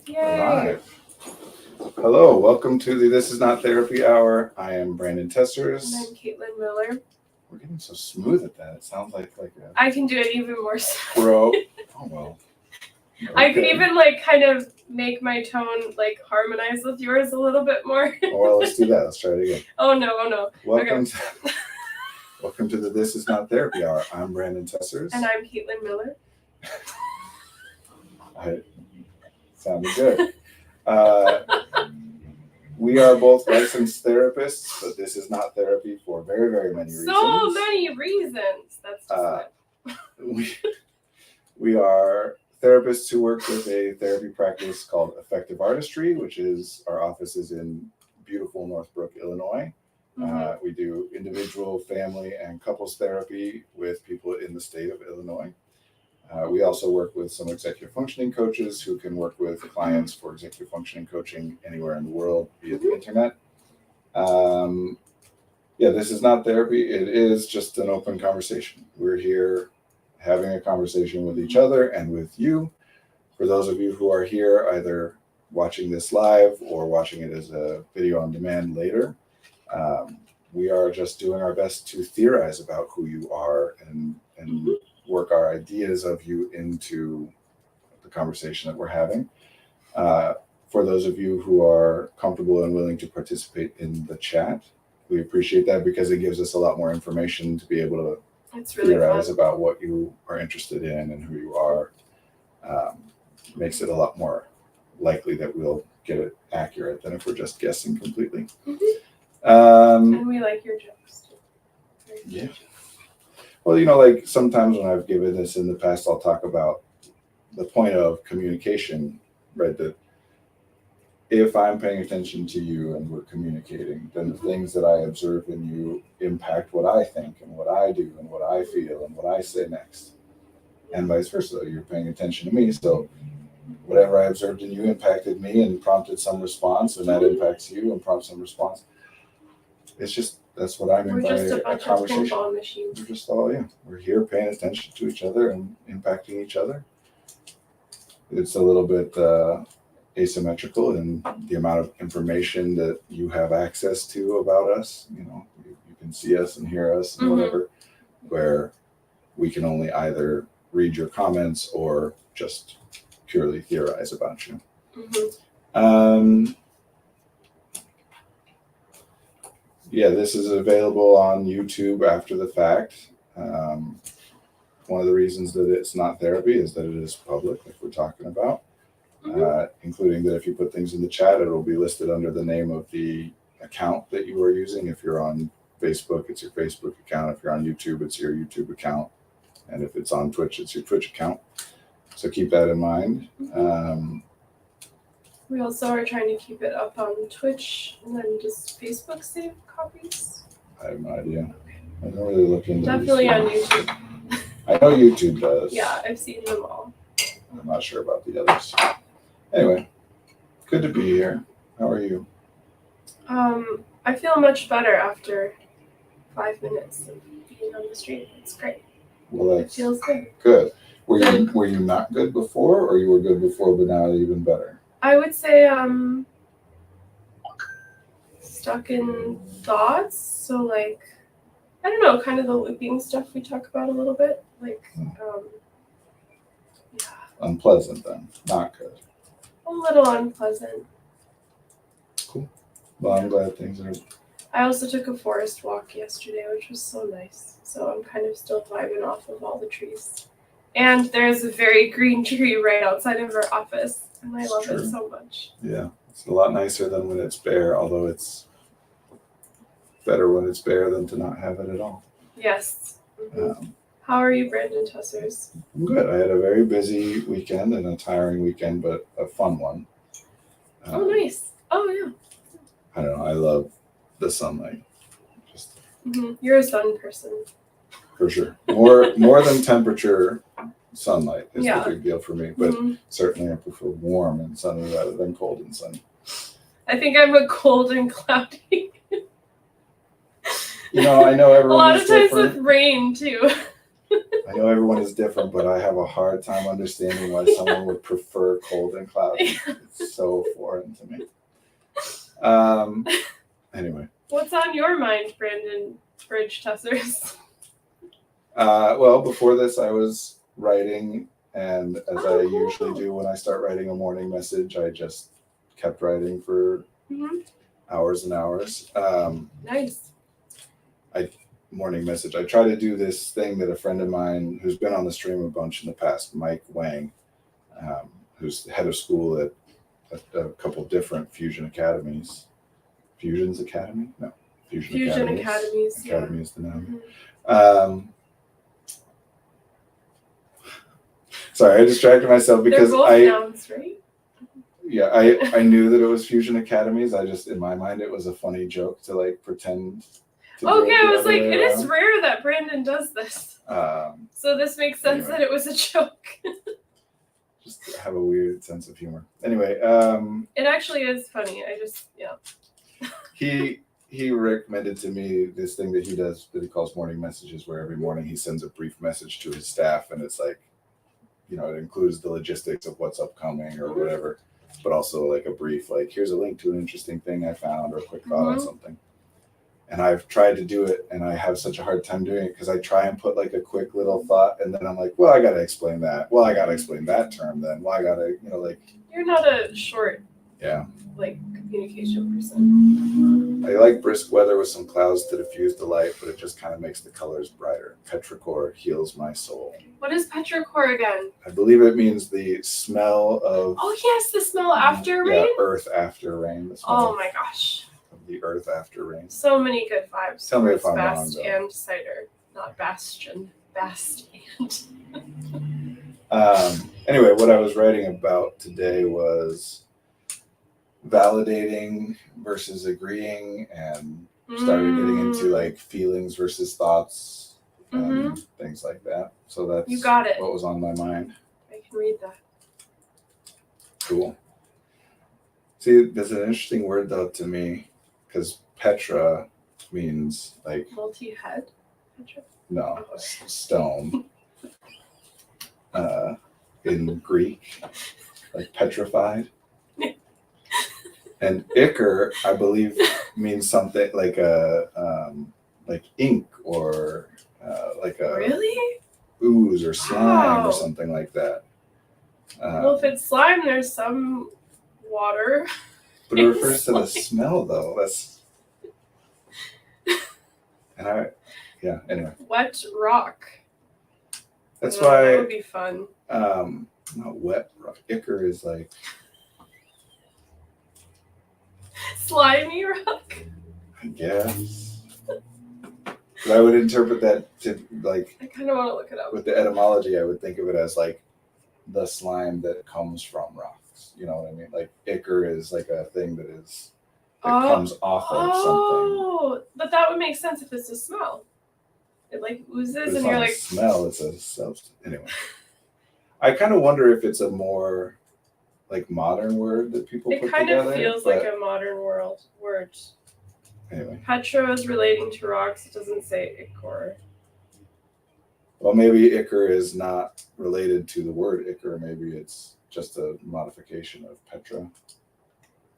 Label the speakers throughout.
Speaker 1: Yay!
Speaker 2: Live. Hello, welcome to the This Is Not Therapy Hour. I am Brandon Testers.
Speaker 1: And I'm Caitlin Miller.
Speaker 2: We're getting so smooth at that. It sounds like a
Speaker 1: I can do it even more so.
Speaker 2: pro. Oh well. Okay.
Speaker 1: I could even kind of make my tone harmonize with yours a little bit more.
Speaker 2: Well, let's do that. Let's try it again.
Speaker 1: Oh no.
Speaker 2: Welcome to the This Is Not Therapy Hour. I'm Brandon Testers.
Speaker 1: And I'm Caitlin Miller.
Speaker 2: Sounded good. We are both licensed therapists, but this is not therapy for very, very many reasons.
Speaker 1: So many reasons. That's just
Speaker 2: we are therapists who work with a therapy practice called Effective Artistry, which is our office is in beautiful Northbrook, Illinois. We do individual, family, and couples therapy with people in the state of Illinois. We also work with some executive functioning coaches who can work with clients for executive functioning coaching anywhere in the world via the internet. This is not therapy. It is just an open conversation. We're here having a conversation with each other and with you. For those of you who are here, either watching this live or watching it as a video on demand later, we are just doing our best to theorize about who you are and work our ideas of you into the conversation that we're having. For those of you who are comfortable and willing to participate in the chat, we appreciate that because it gives us a lot more information to be able to theorize about what you are interested in and who you are. Makes it a lot more likely that we'll get it accurate than if we're just guessing completely.
Speaker 1: And we like your jokes too.
Speaker 2: Yeah. Well, sometimes when I've given this in the past, I'll talk about the point of communication, right? That if I'm paying attention to you and we're communicating, then the things that I observe in you impact what I think and what I do and what I feel and what I say next. And vice versa. You're paying attention to me. So whatever I observed in you impacted me and prompted some response, and that impacts you and prompts some response. It's just, that's what I mean by a conversation. We're just we're here paying attention to each other and impacting each other. It's a little bit asymmetrical in the amount of information that you have access to about us. You can see us and hear us and whatever, where we can only either read your comments or just purely theorize about you. This is available on YouTube after the fact. One of the reasons that it's not therapy is that it is public, like we're talking about, including that if you put things in the chat, it will be listed under the name of the account that you are using. If you're on Facebook, it's your Facebook account. If you're on YouTube, it's your YouTube account. And if it's on Twitch, it's your Twitch account. So keep that in mind.
Speaker 1: We also are trying to keep it up on Twitch, and then does Facebook save copies?
Speaker 2: I have no idea. I don't really look into it.
Speaker 1: Definitely on YouTube.
Speaker 2: I know YouTube does.
Speaker 1: Yeah, I've seen them all.
Speaker 2: I'm not sure about the others. Anyway, good to be here. How are you?
Speaker 1: I feel much better after 5 minutes of being on the street. It's great.
Speaker 2: Well,
Speaker 1: it feels good.
Speaker 2: Good. Were you not good before, or you were good before but now even better?
Speaker 1: I would say stuck in thoughts. So I don't know, kind of the looping stuff we talk about a little bit.
Speaker 2: Unpleasant then, not good.
Speaker 1: A little unpleasant.
Speaker 2: Cool. Well, I'm glad things are.
Speaker 1: I also took a forest walk yesterday, which was so nice. So I'm kind of still thriving off of all the trees. And there's a very green tree right outside of our office. And I love it so much.
Speaker 2: Yeah, it's a lot nicer than when it's bare, although it's better when it's bare than to not have it at all.
Speaker 1: Yes. How are you, Brandon Tessers?
Speaker 2: I'm good. I had a very busy weekend and a tiring weekend, but a fun one.
Speaker 1: Oh, nice. Oh, yeah.
Speaker 2: I don't know. I love the sunlight.
Speaker 1: You're a sun person.
Speaker 2: For sure. More than temperature, sunlight is a big deal for me. But certainly I prefer warm and sunny rather than cold and sunny.
Speaker 1: I think I'm a cold and cloudy.
Speaker 2: I know everyone.
Speaker 1: A lot of times with rain too.
Speaker 2: I know everyone is different, but I have a hard time understanding why someone would prefer cold and cloudy. It's so foreign to me. Anyway.
Speaker 1: What's on your mind, Brandon Bridge Tussers?
Speaker 2: Well, before this, I was writing, and as I
Speaker 1: cool.
Speaker 2: usually do when I start writing a morning message, I just kept writing for hours and hours.
Speaker 1: Nice.
Speaker 2: Morning message. I try to do this thing that a friend of mine who's been on the stream a bunch in the past, Mike Wang, who's head of school at a couple different Fusion Academies. Fusion's Academy? No.
Speaker 1: Fusion Academies.
Speaker 2: Academy is the name. Sorry, I distracted myself because
Speaker 1: They're both nouns, right?
Speaker 2: Yeah, I knew that it was Fusion Academies. I just, in my mind, it was a funny joke to like pretend.
Speaker 1: Okay, I was like, it is rare that Brandon does this. So this makes sense that it was a joke.
Speaker 2: Just have a weird sense of humor. Anyway,
Speaker 1: it actually is funny.
Speaker 2: He recommended to me this thing that he does that he calls morning messages, where every morning he sends a brief message to his staff, and it's like, it includes the logistics of what's upcoming or whatever, but also like a brief, like, here's a link to an interesting thing I found or a quick thought on something. And I've tried to do it, and I have such a hard time doing it because I try and put like a quick little thought, and then I'm like, well, I got to explain that. Well, I got to explain that term then. Well, I got to, like.
Speaker 1: You're not a short, communication person.
Speaker 2: I like brisk weather with some clouds to diffuse the light, but it just kind of makes the colors brighter. Petrichor heals my soul.
Speaker 1: What is petrichor again?
Speaker 2: I believe it means the smell of.
Speaker 1: Oh yes, the smell after rain.
Speaker 2: Yeah, earth after rain.
Speaker 1: Oh my gosh.
Speaker 2: The earth after rain.
Speaker 1: So many good vibes.
Speaker 2: Tell me if I'm
Speaker 1: Bast
Speaker 2: wrong,
Speaker 1: and cider, not bastion. Bast and.
Speaker 2: Anyway, what I was writing about today was validating versus agreeing, and started getting into like feelings versus thoughts and things like that. So that's
Speaker 1: you got it.
Speaker 2: What was on my mind.
Speaker 1: I can read that.
Speaker 2: Cool. See, there's an interesting word though to me, because Petra means like
Speaker 1: multi-head. Petra?
Speaker 2: No, stone. In Greek, like petrified. And ichor, I believe, means something like like ink or like a
Speaker 1: really
Speaker 2: ooze or slime or something like that.
Speaker 1: Well, if it's slime, there's some water.
Speaker 2: But it refers to the smell, though. Anyway.
Speaker 1: Wet rock.
Speaker 2: That's why.
Speaker 1: That would be fun.
Speaker 2: Not wet rock. Ichor is like.
Speaker 1: Slimy rock?
Speaker 2: I guess. But I would interpret that to like.
Speaker 1: I kind of want to look it up.
Speaker 2: With the etymology, I would think of it as like the slime that comes from rocks. You know what I mean? Like ichor is like a thing that comes off of something.
Speaker 1: Oh, but that would make sense if it's a smell. It like oozes, and you're like.
Speaker 2: Smell. It's a substance. Anyway, I kind of wonder if it's a more like modern word that people put together. It kind of
Speaker 1: feels like a modern word.
Speaker 2: Anyway.
Speaker 1: Petra is relating to rocks. It doesn't say ichor.
Speaker 2: Well, maybe ichor is not related to the word ichor. Maybe it's just a modification of Petra.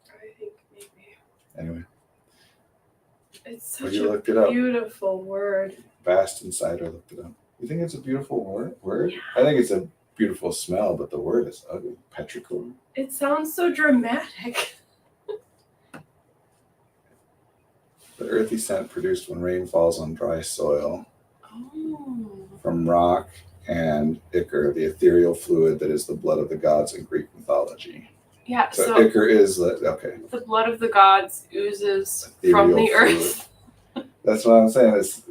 Speaker 1: I think maybe.
Speaker 2: Anyway.
Speaker 1: It's such a beautiful word.
Speaker 2: Bast and cider looked it up. You think it's a beautiful word? Yeah. I think it's a beautiful smell, but the word is ugly. Petrichor.
Speaker 1: It sounds so dramatic.
Speaker 2: The earthy scent produced when rain falls on dry soil.
Speaker 1: Oh.
Speaker 2: From rock and ichor, the ethereal fluid that is the blood of the gods in Greek mythology.
Speaker 1: Yeah,
Speaker 2: so ichor is okay.
Speaker 1: The blood of the gods oozes from the earth.
Speaker 2: That's what I'm saying. It's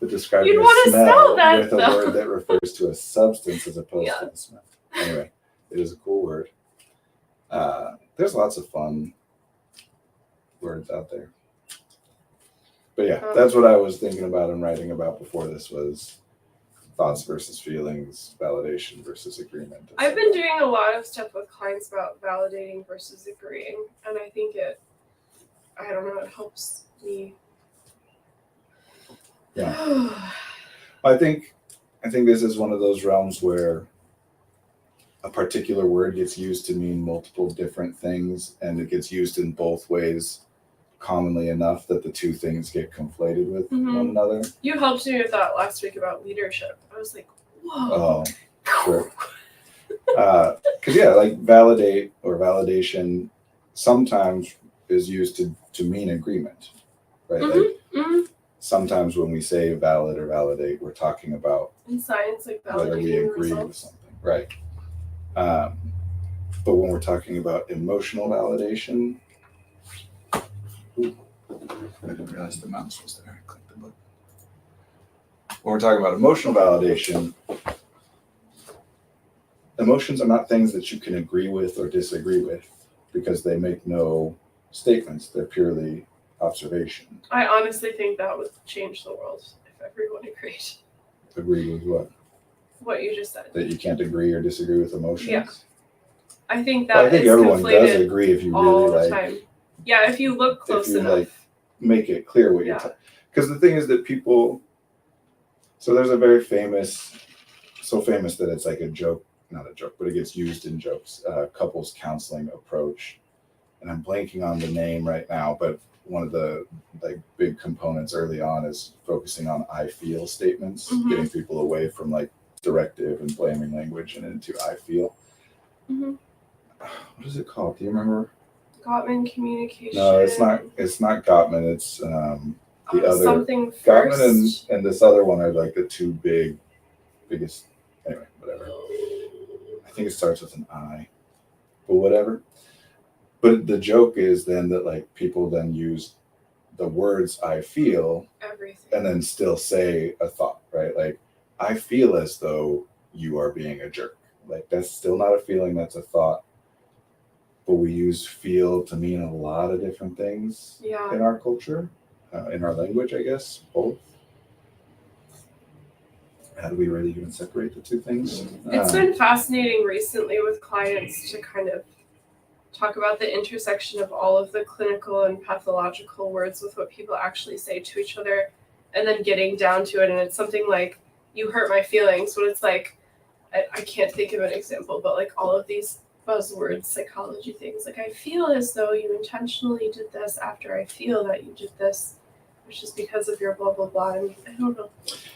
Speaker 2: describing
Speaker 1: You'd
Speaker 2: a smell
Speaker 1: that,
Speaker 2: with a word that refers to a substance as opposed to the smell. Anyway, it is a cool word. There's lots of fun words out there. But yeah, that's what I was thinking about and writing about before this was thoughts versus feelings, validation versus agreement.
Speaker 1: I've been doing a lot of stuff with clients about validating versus agreeing, and I think it helps me.
Speaker 2: Yeah. I think I think this is one of those realms where a particular word gets used to mean multiple different things, and it gets used in both ways commonly enough that the two things get conflated with
Speaker 1: Mhm.
Speaker 2: one another.
Speaker 1: You helped me with that last week about leadership. I was like,
Speaker 2: Oh,
Speaker 1: whoa.
Speaker 2: sure. Because yeah, like validate or validation sometimes is used to mean agreement, right? Like sometimes when we say valid or validate, we're talking about
Speaker 1: In science, like
Speaker 2: whether we
Speaker 1: validating
Speaker 2: agree with
Speaker 1: results.
Speaker 2: something, right? But when we're talking about emotional validation, ooh, I didn't realize the mouse was there. I clicked the button. When we're talking about emotional validation, emotions are not things that you can agree with or disagree with because they make no statements. They're purely observation.
Speaker 1: I honestly think that would change the world if everyone agreed.
Speaker 2: Agree with what?
Speaker 1: What you just said.
Speaker 2: That you can't agree or disagree with emotions?
Speaker 1: Yeah. I think that
Speaker 2: Well, I think
Speaker 1: is
Speaker 2: everyone does
Speaker 1: conflated
Speaker 2: agree if you
Speaker 1: all
Speaker 2: really
Speaker 1: the
Speaker 2: like
Speaker 1: time. Yeah, if you look close
Speaker 2: you,
Speaker 1: enough.
Speaker 2: like, make it clear what you're
Speaker 1: Yeah.
Speaker 2: talking. Because the thing is that people. So there's a very famous, so famous that it's like a joke, not a joke, but it gets used in jokes. Couples counseling approach, and I'm blanking on the name right now, but one of the like big components early on is focusing on I feel statements,
Speaker 1: Mhm.
Speaker 2: getting people away from like directive and blaming language and into I feel.
Speaker 1: Mhm.
Speaker 2: What is it called? Do you remember?
Speaker 1: Gottman communication.
Speaker 2: No, it's not. It's not Gottman. It's the other
Speaker 1: something
Speaker 2: Gottman
Speaker 1: first.
Speaker 2: and this other one are like the two biggest. Anyway, whatever. I think it starts with an I, but whatever. But the joke is then that like people then use the words I feel
Speaker 1: Everything.
Speaker 2: and then still say a thought, right? Like I feel as though you are being a jerk. Like that's still not a feeling, that's a thought. But we use feel to mean a lot of different things
Speaker 1: Yeah.
Speaker 2: in our culture, in our language, I guess, both. How do we really even separate the two things?
Speaker 1: It's been fascinating recently with clients to kind of talk about the intersection of all of the clinical and pathological words with what people actually say to each other, and then getting down to it. And it's something like, you hurt my feelings, but it's like, I can't think of an example, but like all of these buzzwords, psychology things, like I feel as though you intentionally did this after I feel that you did this, which is because of your blah, blah, blah. I mean, I don't know.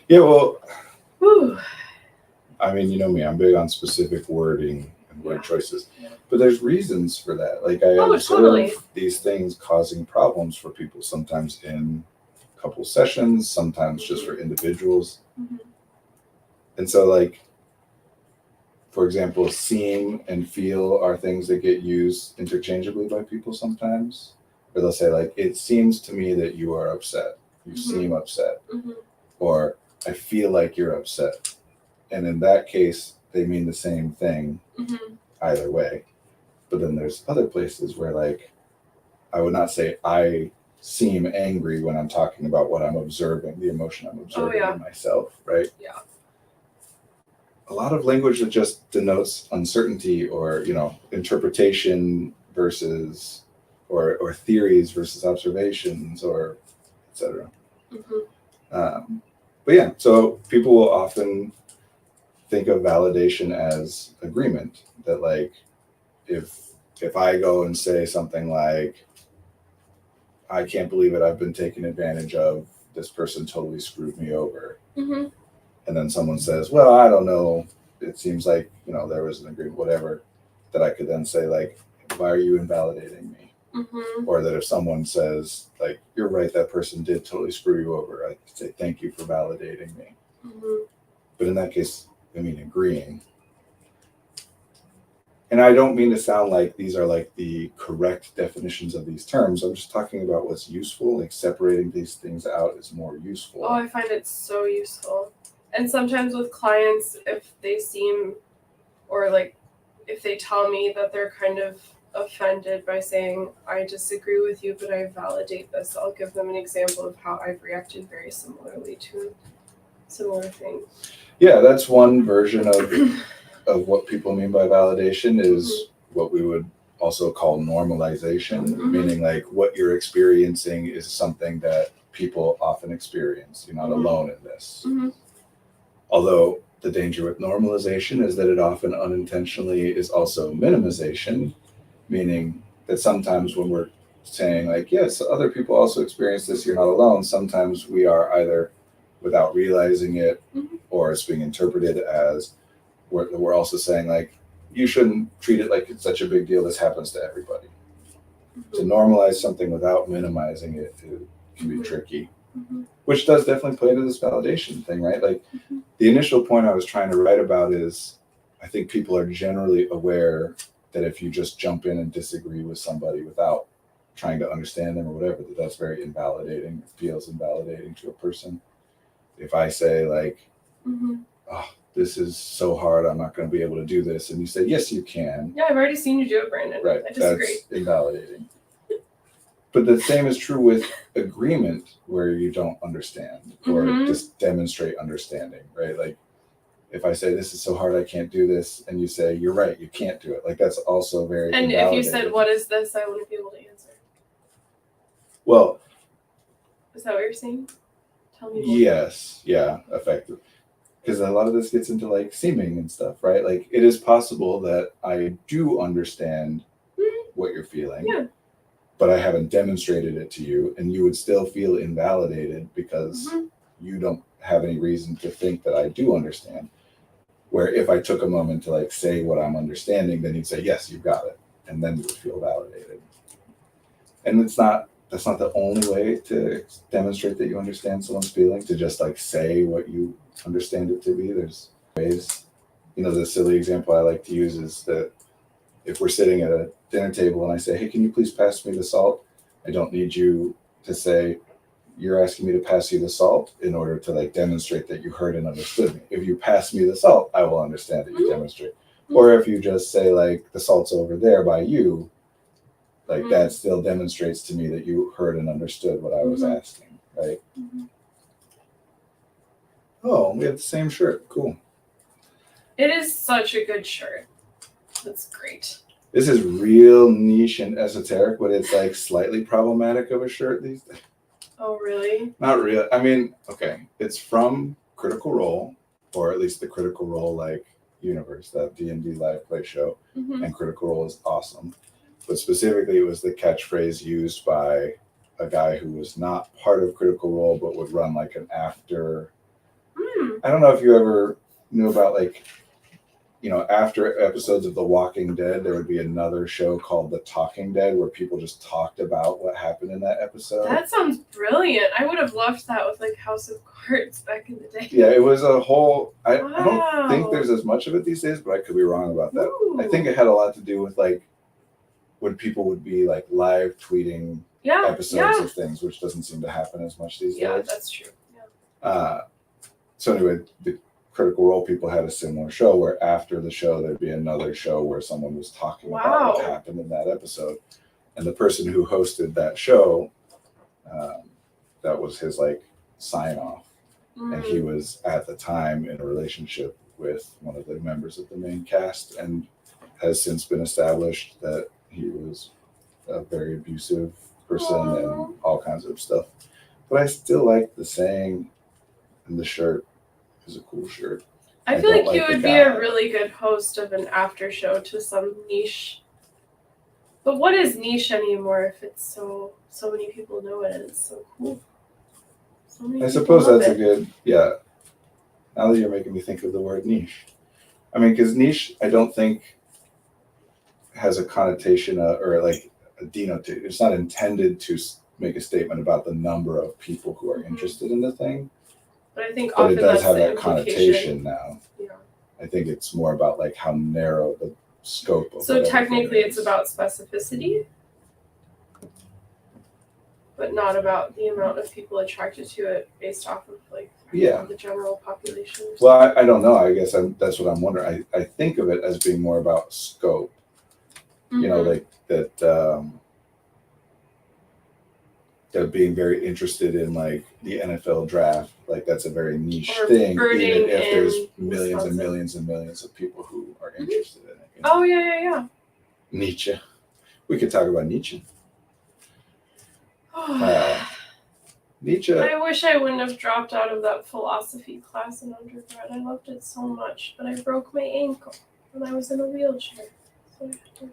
Speaker 2: Yeah, well,
Speaker 1: Whew.
Speaker 2: I mean, you know me, I'm big on specific wording and word choices, but there's reasons for that. Like I observe these things causing problems for people, sometimes in couple sessions, sometimes just for individuals. And so like, for example, seem and feel are things that get used interchangeably by people sometimes. Or they'll say like, it seems to me that you are upset. You seem upset. Or I feel like you're upset. And in that case, they mean the same thing either way. But then there's other places where like, I would not say I seem angry when I'm talking about what I'm observing, the emotion I'm observing in myself, right?
Speaker 1: Yeah.
Speaker 2: A lot of language that just denotes uncertainty or, you know, interpretation versus or theories versus observations or etc. But yeah, so people will often think of validation as agreement, that like if I go and say something like, I can't believe it, I've been taken advantage of, this person totally screwed me over. And then someone says, well, I don't know, it seems like, you know, there was an agreement, whatever, that I could then say like, why are you invalidating me? Or that if someone says like, you're right, that person did totally screw you over, I say thank you for validating me. But in that case, I mean agreeing. And I don't mean to sound like these are like the correct definitions of these terms. I'm just talking about what's useful. Like separating these things out is more useful.
Speaker 1: Oh, I find it so useful. And sometimes with clients, if they seem, or like if they tell me that they're kind of offended by saying, I disagree with you, but I validate this, I'll give them an example of how I've reacted very similarly to a similar thing.
Speaker 2: Yeah, that's one version of what people mean by validation is what we would also call normalization, meaning like what you're experiencing is something that people often experience. You're not alone in this. Although the danger with normalization is that it often unintentionally is also minimization, meaning that sometimes when we're saying like, yes, other people also experience this, you're not alone, sometimes we are either without realizing it or it's being interpreted as we're also saying like, you shouldn't treat it like it's such a big deal, this happens to everybody. To normalize something without minimizing it can be tricky, which does definitely play into this validation thing, right? Like the initial point I was trying to write about is I think people are generally aware that if you just jump in and disagree with somebody without trying to understand them or whatever, that's very invalidating. It feels invalidating to a person. If I say like, oh, this is so hard, I'm not going to be able to do this, and you say, yes, you can.
Speaker 1: Yeah, I've already seen you do it, Brandon.
Speaker 2: Right,
Speaker 1: I disagree.
Speaker 2: that's invalidating. But the same is true with agreement where you don't understand or just demonstrate understanding, right? Like if I say this is so hard I can't do this, and you say you're right, you can't do it, like that's also very
Speaker 1: and if you said what is this, I wouldn't be able to answer.
Speaker 2: Well,
Speaker 1: is that what you're saying? Tell me more.
Speaker 2: Yes, yeah, effective. Because a lot of this gets into like seeming and stuff, right? Like it is possible that I do understand what you're feeling, but I haven't demonstrated it to you, and you would still feel invalidated because you don't have any reason to think that I do understand. Where if I took a moment to like say what I'm understanding, then you'd say, yes, you got it. And then you would feel validated. And that's not the only way to demonstrate that you understand someone's feeling, to just like say what you understand it to be. There's ways, the silly example I like to use is that if we're sitting at a dinner table and I say, hey, can you please pass me the salt? I don't need you to say, you're asking me to pass you the salt in order to like demonstrate that you heard and understood me. If you pass me the salt, I will understand that you demonstrate. Or if you just say like the salt's over there by you, like that still demonstrates to me that you heard and understood what I was asking, right? Oh, we have the same shirt. Cool.
Speaker 1: It is such a good shirt. That's great.
Speaker 2: This is real niche and esoteric, but it's like slightly problematic of a shirt these days.
Speaker 1: Oh, really?
Speaker 2: Not real. I mean, okay, it's from Critical Role, or at least the Critical Role like universe, that D&D live play show, and Critical Role is awesome. But specifically, it was the catchphrase used by a guy who was not part of Critical Role, but would run like an after. I don't know if you ever knew about like, after episodes of The Walking Dead, there would be another show called The Talking Dead where people just talked about what happened in that episode.
Speaker 1: That sounds brilliant. I would have loved that with like House of Cards back in the day.
Speaker 2: Yeah, it was a whole. I don't think there's as much of it these days, but I could be wrong about that. Ooh. I think it had a lot to do with like when people would be like live tweeting episodes of things, which doesn't seem to happen as much these days.
Speaker 1: Yeah, that's true.
Speaker 2: Yeah. So anyway, the Critical Role people had a similar show where after the show there'd be another show where someone was talking about what happened in that episode, and the person who hosted that show, that was his like sign off, and he was at the time in a relationship with one of the members of the main cast, and has since been established that he was a very abusive person and all kinds of stuff. But I still like the saying, and the shirt is a cool shirt.
Speaker 1: I feel like you would be a really good host of an after show to some niche. But what is niche anymore if it's so many people know it and it's so cool?
Speaker 2: I suppose that's a good, now that you're making me think of the word niche. I mean, because niche, I don't think has a connotation or like a denotation. It's not intended to make a statement about the number of people who are interested in the thing.
Speaker 1: But I think
Speaker 2: often it does have that
Speaker 1: connotation
Speaker 2: now. Yeah. I think it's more about like how narrow the scope of.
Speaker 1: So technically, it's about specificity, but not about the amount of people attracted to it based off of like the general population.
Speaker 2: Well, I don't know. I guess that's what I'm wondering. I think of it as being more about scope. Like that. That being very interested in like the NFL draft, like that's a very niche thing, even if there's millions and millions and millions of people who are interested in it.
Speaker 1: Oh yeah.
Speaker 2: Nietzsche. We could talk about Nietzsche. Nietzsche.
Speaker 1: I wish I wouldn't have dropped out of that philosophy class in undergrad. I loved it so much, but I broke my ankle when I was in a wheelchair. So I had to,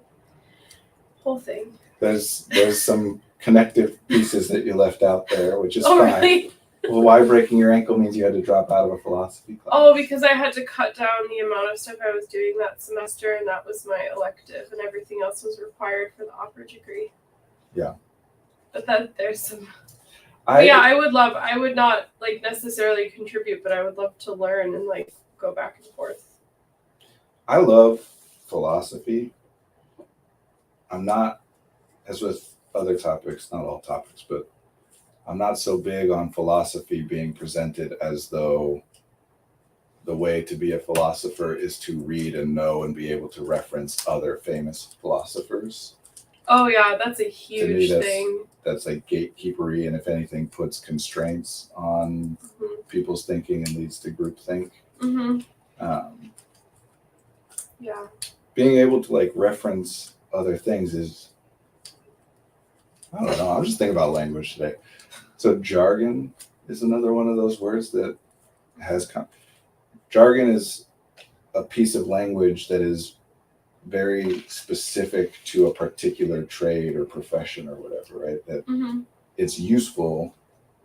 Speaker 1: whole thing.
Speaker 2: There's some connective pieces that you left out there, which is
Speaker 1: Oh,
Speaker 2: fine.
Speaker 1: really?
Speaker 2: Well, why breaking your ankle means you had to drop out of a philosophy class?
Speaker 1: Oh, because I had to cut down the amount of stuff I was doing that semester, and that was my elective, and everything else was required for the opera degree.
Speaker 2: Yeah.
Speaker 1: But that there's some.
Speaker 2: I
Speaker 1: I would not like necessarily contribute, but I would love to learn and like go back and forth.
Speaker 2: I love philosophy. I'm not, as with other topics, not all topics, but I'm not so big on philosophy being presented as though the way to be a philosopher is to read and know and be able to reference other famous philosophers.
Speaker 1: Oh yeah, that's a
Speaker 2: To me,
Speaker 1: huge thing.
Speaker 2: That's like gatekeepery, and if anything, puts constraints on people's thinking and leads to groupthink.
Speaker 1: Mm-hmm.
Speaker 2: Um,
Speaker 1: Yeah.
Speaker 2: being able to like reference other things is, I don't know. I'm just thinking about language today. So jargon is another one of those words that has jargon is a piece of language that is very specific to a particular trade or profession or whatever, right? That
Speaker 1: Mm-hmm.
Speaker 2: it's useful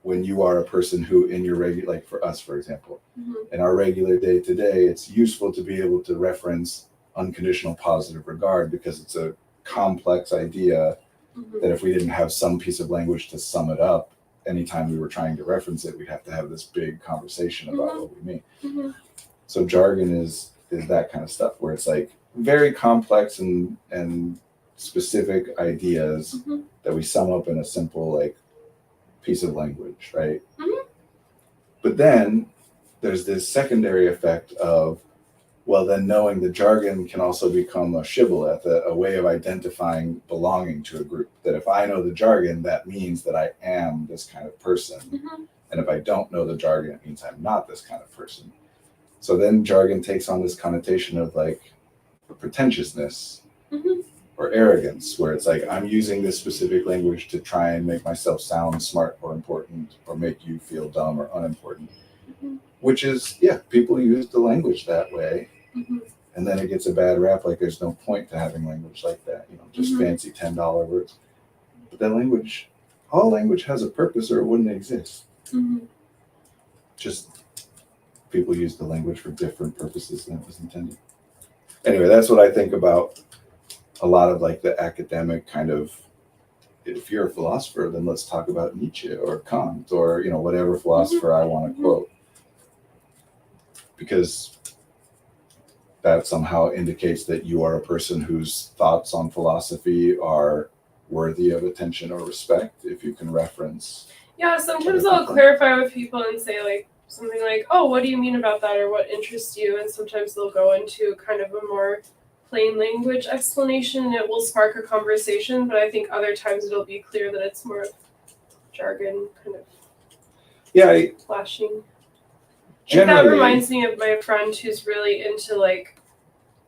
Speaker 2: when you are a person who in your regular, like for us, for example,
Speaker 1: Mm-hmm.
Speaker 2: in our regular day to day, it's useful to be able to reference unconditional positive regard because it's a complex idea
Speaker 1: Mm-hmm.
Speaker 2: that if we didn't have some piece of language to sum it up, anytime we were trying to reference it, we'd have to have this big conversation about what we mean.
Speaker 1: Mm-hmm.
Speaker 2: So jargon is that kind of stuff where it's like very complex and specific ideas
Speaker 1: Mm-hmm.
Speaker 2: that we sum up in a simple like piece of language, right?
Speaker 1: Mm-hmm.
Speaker 2: But then there's this secondary effect of, well, then knowing the jargon can also become a shibboleth, a way of identifying belonging to a group. That if I know the jargon, that means that I am this kind of person.
Speaker 1: Mm-hmm.
Speaker 2: And if I don't know the jargon, it means I'm not this kind of person. So then jargon takes on this connotation of like pretentiousness
Speaker 1: Mm-hmm.
Speaker 2: or arrogance, where it's like I'm using this specific language to try and make myself sound smart or important or make you feel dumb or unimportant.
Speaker 1: Mm-hmm.
Speaker 2: Which is, yeah, people use the language that way.
Speaker 1: Mm-hmm.
Speaker 2: And then it gets a bad rap, like there's no point to having language like that, just
Speaker 1: Mm-hmm.
Speaker 2: fancy $10 words. But that language, all language has a purpose or it wouldn't exist.
Speaker 1: Mm-hmm.
Speaker 2: Just people use the language for different purposes than it was intended. Anyway, that's what I think about a lot of like the academic kind of, if you're a philosopher, then let's talk about Nietzsche or Kant or, whatever philosopher I want to quote. Because that somehow indicates that you are a person whose thoughts on philosophy are worthy of attention or respect if you can reference.
Speaker 1: Yeah, sometimes I'll clarify with people and say like something like, oh, what do you mean about that, or what interests you? And sometimes they'll go into kind of a more plain language explanation and it will spark a conversation, but I think other times it'll be clear that it's more of jargon kind of flashing. And that reminds me of my friend who's really into like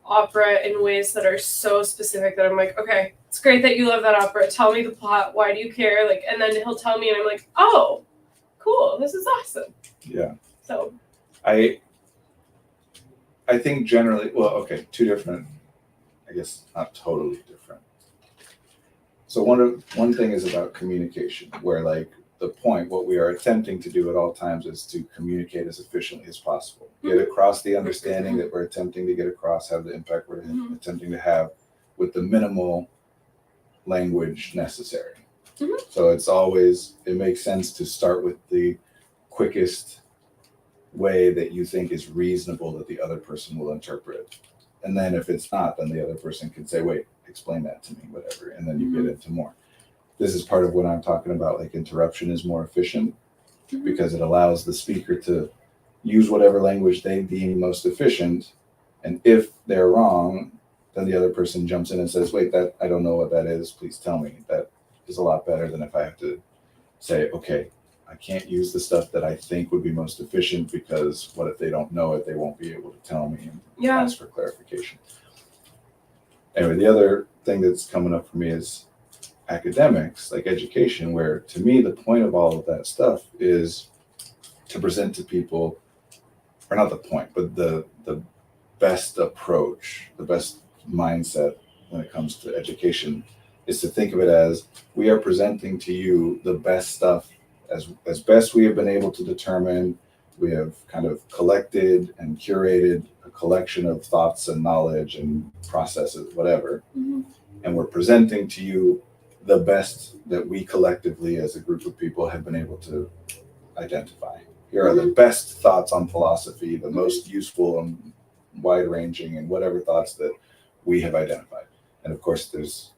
Speaker 1: opera in ways that are so specific that I'm like, okay, it's great that you love that opera. Tell me the plot. Why do you care? Like, and then he'll tell me, and I'm like, oh, cool. This is awesome.
Speaker 2: Yeah.
Speaker 1: So
Speaker 2: I think generally, well, okay, two different, I guess not totally different. So one thing is about communication, where like the point, what we are attempting to do at all times is to communicate as efficiently as possible. Get across the understanding that we're attempting to get across, have the impact we're attempting to have with the minimal language necessary.
Speaker 1: Mm-hmm.
Speaker 2: So it makes sense to start with the quickest way that you think is reasonable that the other person will interpret. And then if it's not, then the other person can say, wait, explain that to me, whatever. And then you get into more. This is part of what I'm talking about. Like interruption is more efficient because it allows the speaker to use whatever language they deem most efficient. And if they're wrong, then the other person jumps in and says, wait, that I don't know what that is. Please tell me. That is a lot better than if I have to say, okay, I can't use the stuff that I think would be most efficient because what if they don't know it? They won't be able to tell me and ask for clarification. Anyway, the other thing that's coming up for me is academics, like education, where to me the point of all of that stuff is to present to people, or not the point, but the best approach, the best mindset when it comes to education is to think of it as we are presenting to you the best stuff as best we have been able to determine. We have kind of collected and curated a collection of thoughts and knowledge and processes, whatever. And we're presenting to you the best that we collectively as a group of people have been able to identify. Here are the best thoughts on philosophy, the most useful and wide ranging and whatever thoughts that we have identified. And of course there's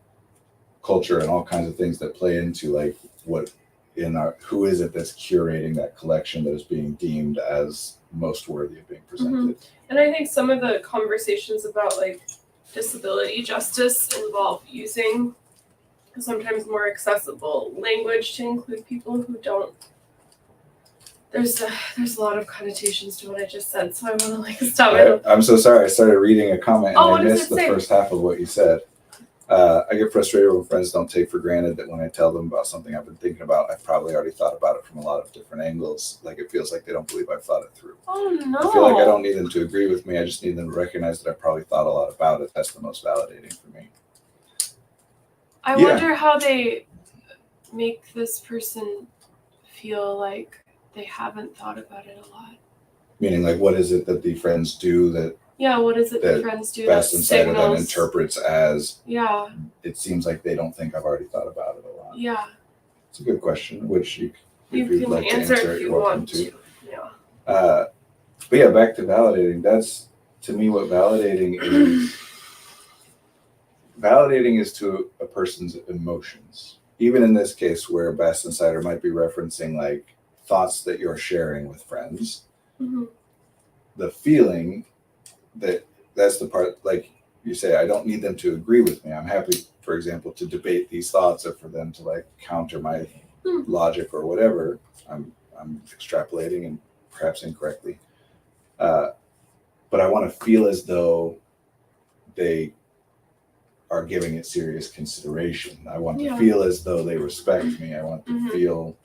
Speaker 2: culture and all kinds of things that play into like what in our, who is it that's curating that collection that is being deemed as most worthy of being presented.
Speaker 1: And I think some of the conversations about like disability justice involve using sometimes more accessible language to include people who don't. There's a lot of connotations to what I just said, so I want to like stop it.
Speaker 2: I'm so sorry. I started reading a comment and I missed the
Speaker 1: say?
Speaker 2: first half of what you said. I get frustrated when friends don't take for granted that when I tell them about something I've been thinking about, I've probably already thought about it from a lot of different angles. Like it feels like they don't believe I've thought it through.
Speaker 1: Oh no.
Speaker 2: I feel like I don't need them to agree with me. I just need them to recognize that I probably thought a lot about it. That's the most validating for me.
Speaker 1: I wonder how they make this person feel like they haven't thought about it a lot.
Speaker 2: Meaning, like, what is it that the friends do that?
Speaker 1: Yeah, what is it the friends do that
Speaker 2: Best Insider then
Speaker 1: signals?
Speaker 2: interprets as?
Speaker 1: Yeah.
Speaker 2: It seems like they don't think I've already thought about it a lot.
Speaker 1: Yeah.
Speaker 2: It's a good question, which if
Speaker 1: you
Speaker 2: you'd like to answer
Speaker 1: if
Speaker 2: it,
Speaker 1: you
Speaker 2: you're welcome
Speaker 1: want
Speaker 2: to.
Speaker 1: Yeah.
Speaker 2: But yeah, back to validating. That's to me what validating is. Validating is to a person's emotions. Even in this case where Best Insider might be referencing like thoughts that you're sharing with friends, the feeling that's the part, like you say, I don't need them to agree with me. I'm happy, for example, to debate these thoughts or for them to like counter my logic or whatever. I'm extrapolating and perhaps incorrectly. But I want to feel as though they are giving it serious consideration. I want to feel as though they respect me. I want to feel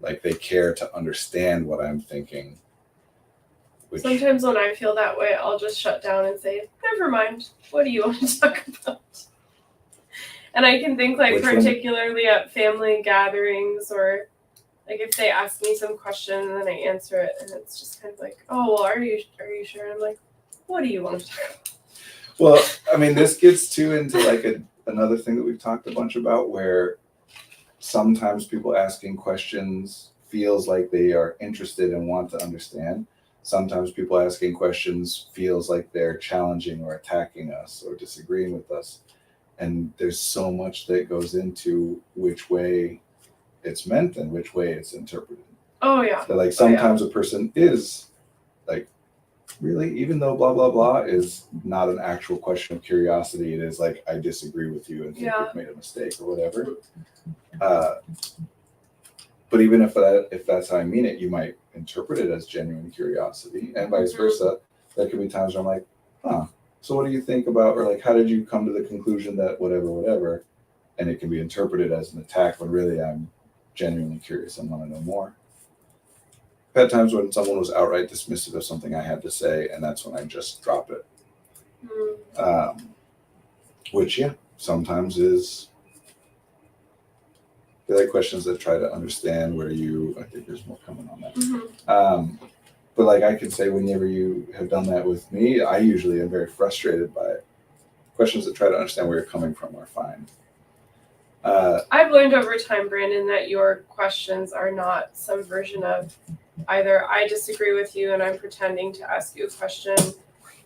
Speaker 2: like they care to understand what I'm thinking.
Speaker 1: Sometimes when I feel that way, I'll just shut down and say, never mind. What do you want to talk about? And I can think like particularly at family gatherings or like if they ask me some question and then I answer it and it's just kind of like, oh, well, are you sure? And I'm like, what do you want to talk about?
Speaker 2: Well, I mean, this gets too into like another thing that we've talked a bunch about where sometimes people asking questions feels like they are interested and want to understand. Sometimes people asking questions feels like they're challenging or attacking us or disagreeing with us. And there's so much that goes into which way it's meant and which way it's interpreted.
Speaker 1: Oh, yeah.
Speaker 2: So like sometimes a person is like, really, even though blah, blah, blah is not an actual question of curiosity, it is like, I disagree with you and think you've made a mistake or whatever. But even if that's how I mean it, you might interpret it as genuine curiosity and vice versa. There could be times where I'm like, so what do you think about, or like, how did you come to the conclusion that whatever, and it can be interpreted as an attack when really I'm genuinely curious and want to know more. I've had times when someone was outright dismissive of something I had to say, and that's when I just drop it. Which, sometimes is. They're like questions that try to understand where I think there's more coming on that. But like I can say, whenever you have done that with me, I usually am very frustrated by it. Questions that try to understand where you're coming from are fine.
Speaker 1: I've learned over time, Brandon, that your questions are not some version of either I disagree with you and I'm pretending to ask you a question,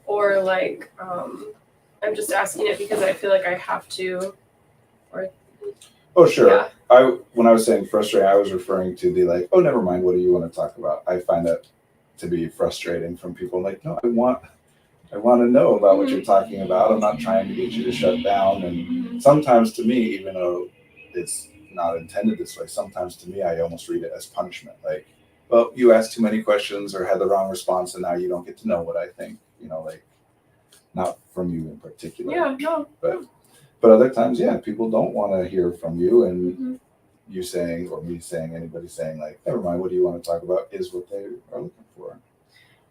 Speaker 1: or like I'm just asking it because I feel like I have to. Or
Speaker 2: oh sure, when I was saying frustrating, I was referring to the like, oh never mind, what do you want to talk about? I find that to be frustrating from people. I'm like, no, I want to know about what you're talking about. I'm not trying to get you to shut down. And sometimes to me, even though it's not intended this way, sometimes to me, I almost read it as punishment. Like, well, you asked too many questions or had the wrong response and now you don't get to know what I think, like not from you in particular.
Speaker 1: Yeah, no.
Speaker 2: But But other times, yeah, people don't want to hear from you, and
Speaker 1: Mhm.
Speaker 2: you saying or me saying, anybody saying like, never mind, what do you want to talk about is what they are looking for.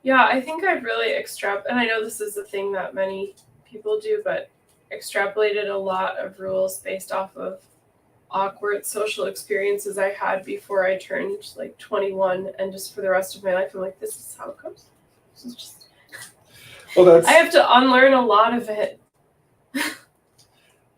Speaker 1: Yeah, I think I've really and I know this is a thing that many people do, but extrapolated a lot of rules based off of awkward social experiences I had before I turned like 21, and just for the rest of my life, I'm like, this is how it goes. This is just,
Speaker 2: Well, that's,
Speaker 1: I have to unlearn a lot of it.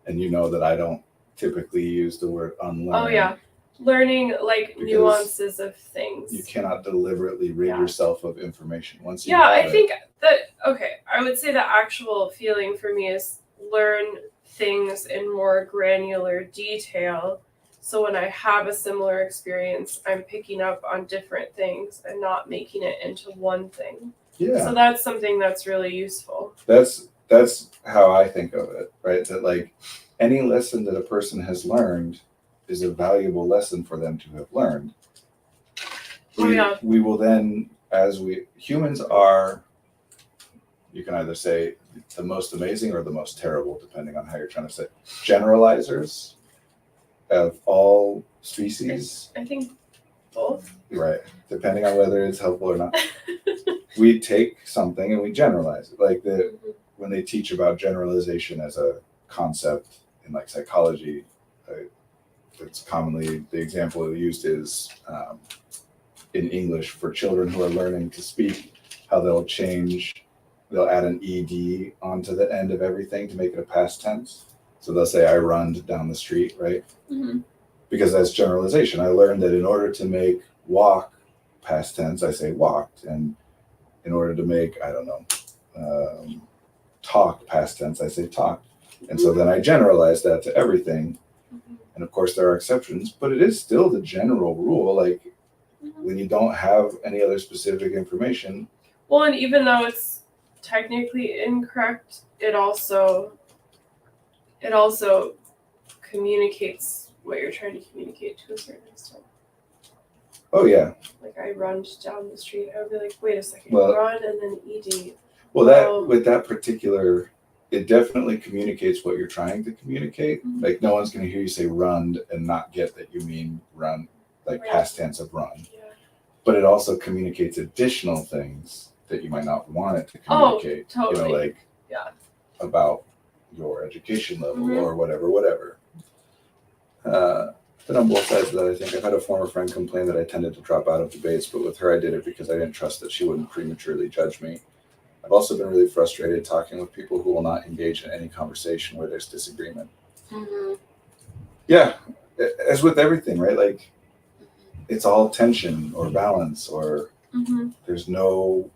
Speaker 2: and you know that I don't typically use the word unlearn.
Speaker 1: Oh yeah, learning like
Speaker 2: Because
Speaker 1: nuances of things.
Speaker 2: you cannot deliberately rid
Speaker 1: Yeah.
Speaker 2: yourself of information once you
Speaker 1: Yeah,
Speaker 2: have
Speaker 1: I
Speaker 2: it.
Speaker 1: think that, okay, I would say the actual feeling for me is learn things in more granular detail. So when I have a similar experience, I'm picking up on different things and not making it into one thing.
Speaker 2: Yeah,
Speaker 1: So that's something that's really useful.
Speaker 2: that's how I think of it, right? That like any lesson that a person has learned is a valuable lesson for them to have learned.
Speaker 1: Oh, yeah.
Speaker 2: We will then, as humans are, you can either say the most amazing or the most terrible, depending on how you're trying to say, generalizers of all species.
Speaker 1: I think both.
Speaker 2: Right, depending on whether it's helpful or not. We take something and we generalize it. Like when they teach about generalization as a concept in like psychology, it's commonly the example used is in English for children who are learning to speak, how they'll add an ed onto the end of everything to make it a past tense. So they'll say, I run down the street, right?
Speaker 1: Mm-hmm.
Speaker 2: Because that's generalization. I learned that in order to make walk past tense, I say walked. And in order to make, I don't know, talk past tense, I say talked. And so then I generalize that to everything. And of course, there are exceptions, but it is still the general rule. Like when you don't have any other specific information.
Speaker 1: Well, and even though it's technically incorrect, it also communicates what you're trying to communicate to a certain extent.
Speaker 2: Oh yeah.
Speaker 1: Like I run down the street, I would be like, wait a second,
Speaker 2: well,
Speaker 1: run and then ed.
Speaker 2: Well, that with that particular, it definitely communicates what you're trying to communicate.
Speaker 1: Mm-hmm.
Speaker 2: Like no one's going to hear you say run and not get that you mean run, like
Speaker 1: Right.
Speaker 2: past tense of run.
Speaker 1: Yeah.
Speaker 2: But it also communicates additional things that you might not want it to communicate.
Speaker 1: Oh, totally.
Speaker 2: You know, like about your education level or whatever. Been on both sides of that, I think. I've had a former friend complain that I tended to drop out of debates, but with her I did it because I didn't trust that she wouldn't prematurely judge me. I've also been really frustrated talking with people who will not engage in any conversation where there's disagreement.
Speaker 1: Mm-hmm.
Speaker 2: Yeah, as with everything, right? Like it's all tension or balance, or there's no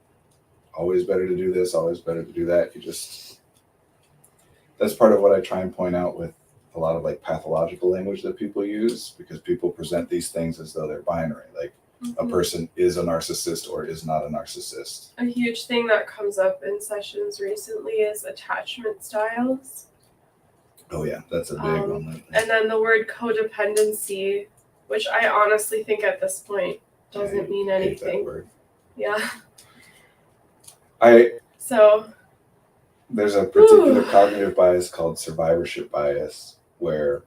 Speaker 2: always better to do this, always better to do that. That's part of what I try and point out with a lot of like pathological language that people use, because people present these things as though they're binary. Like a person is a narcissist or is not a narcissist.
Speaker 1: A huge thing that comes up in sessions recently is attachment styles.
Speaker 2: Oh yeah, that's a big one lately.
Speaker 1: And then the word codependency, which I honestly think at this point doesn't mean anything.
Speaker 2: I hate that word.
Speaker 1: Yeah.
Speaker 2: So there's a particular cognitive bias called survivorship bias, where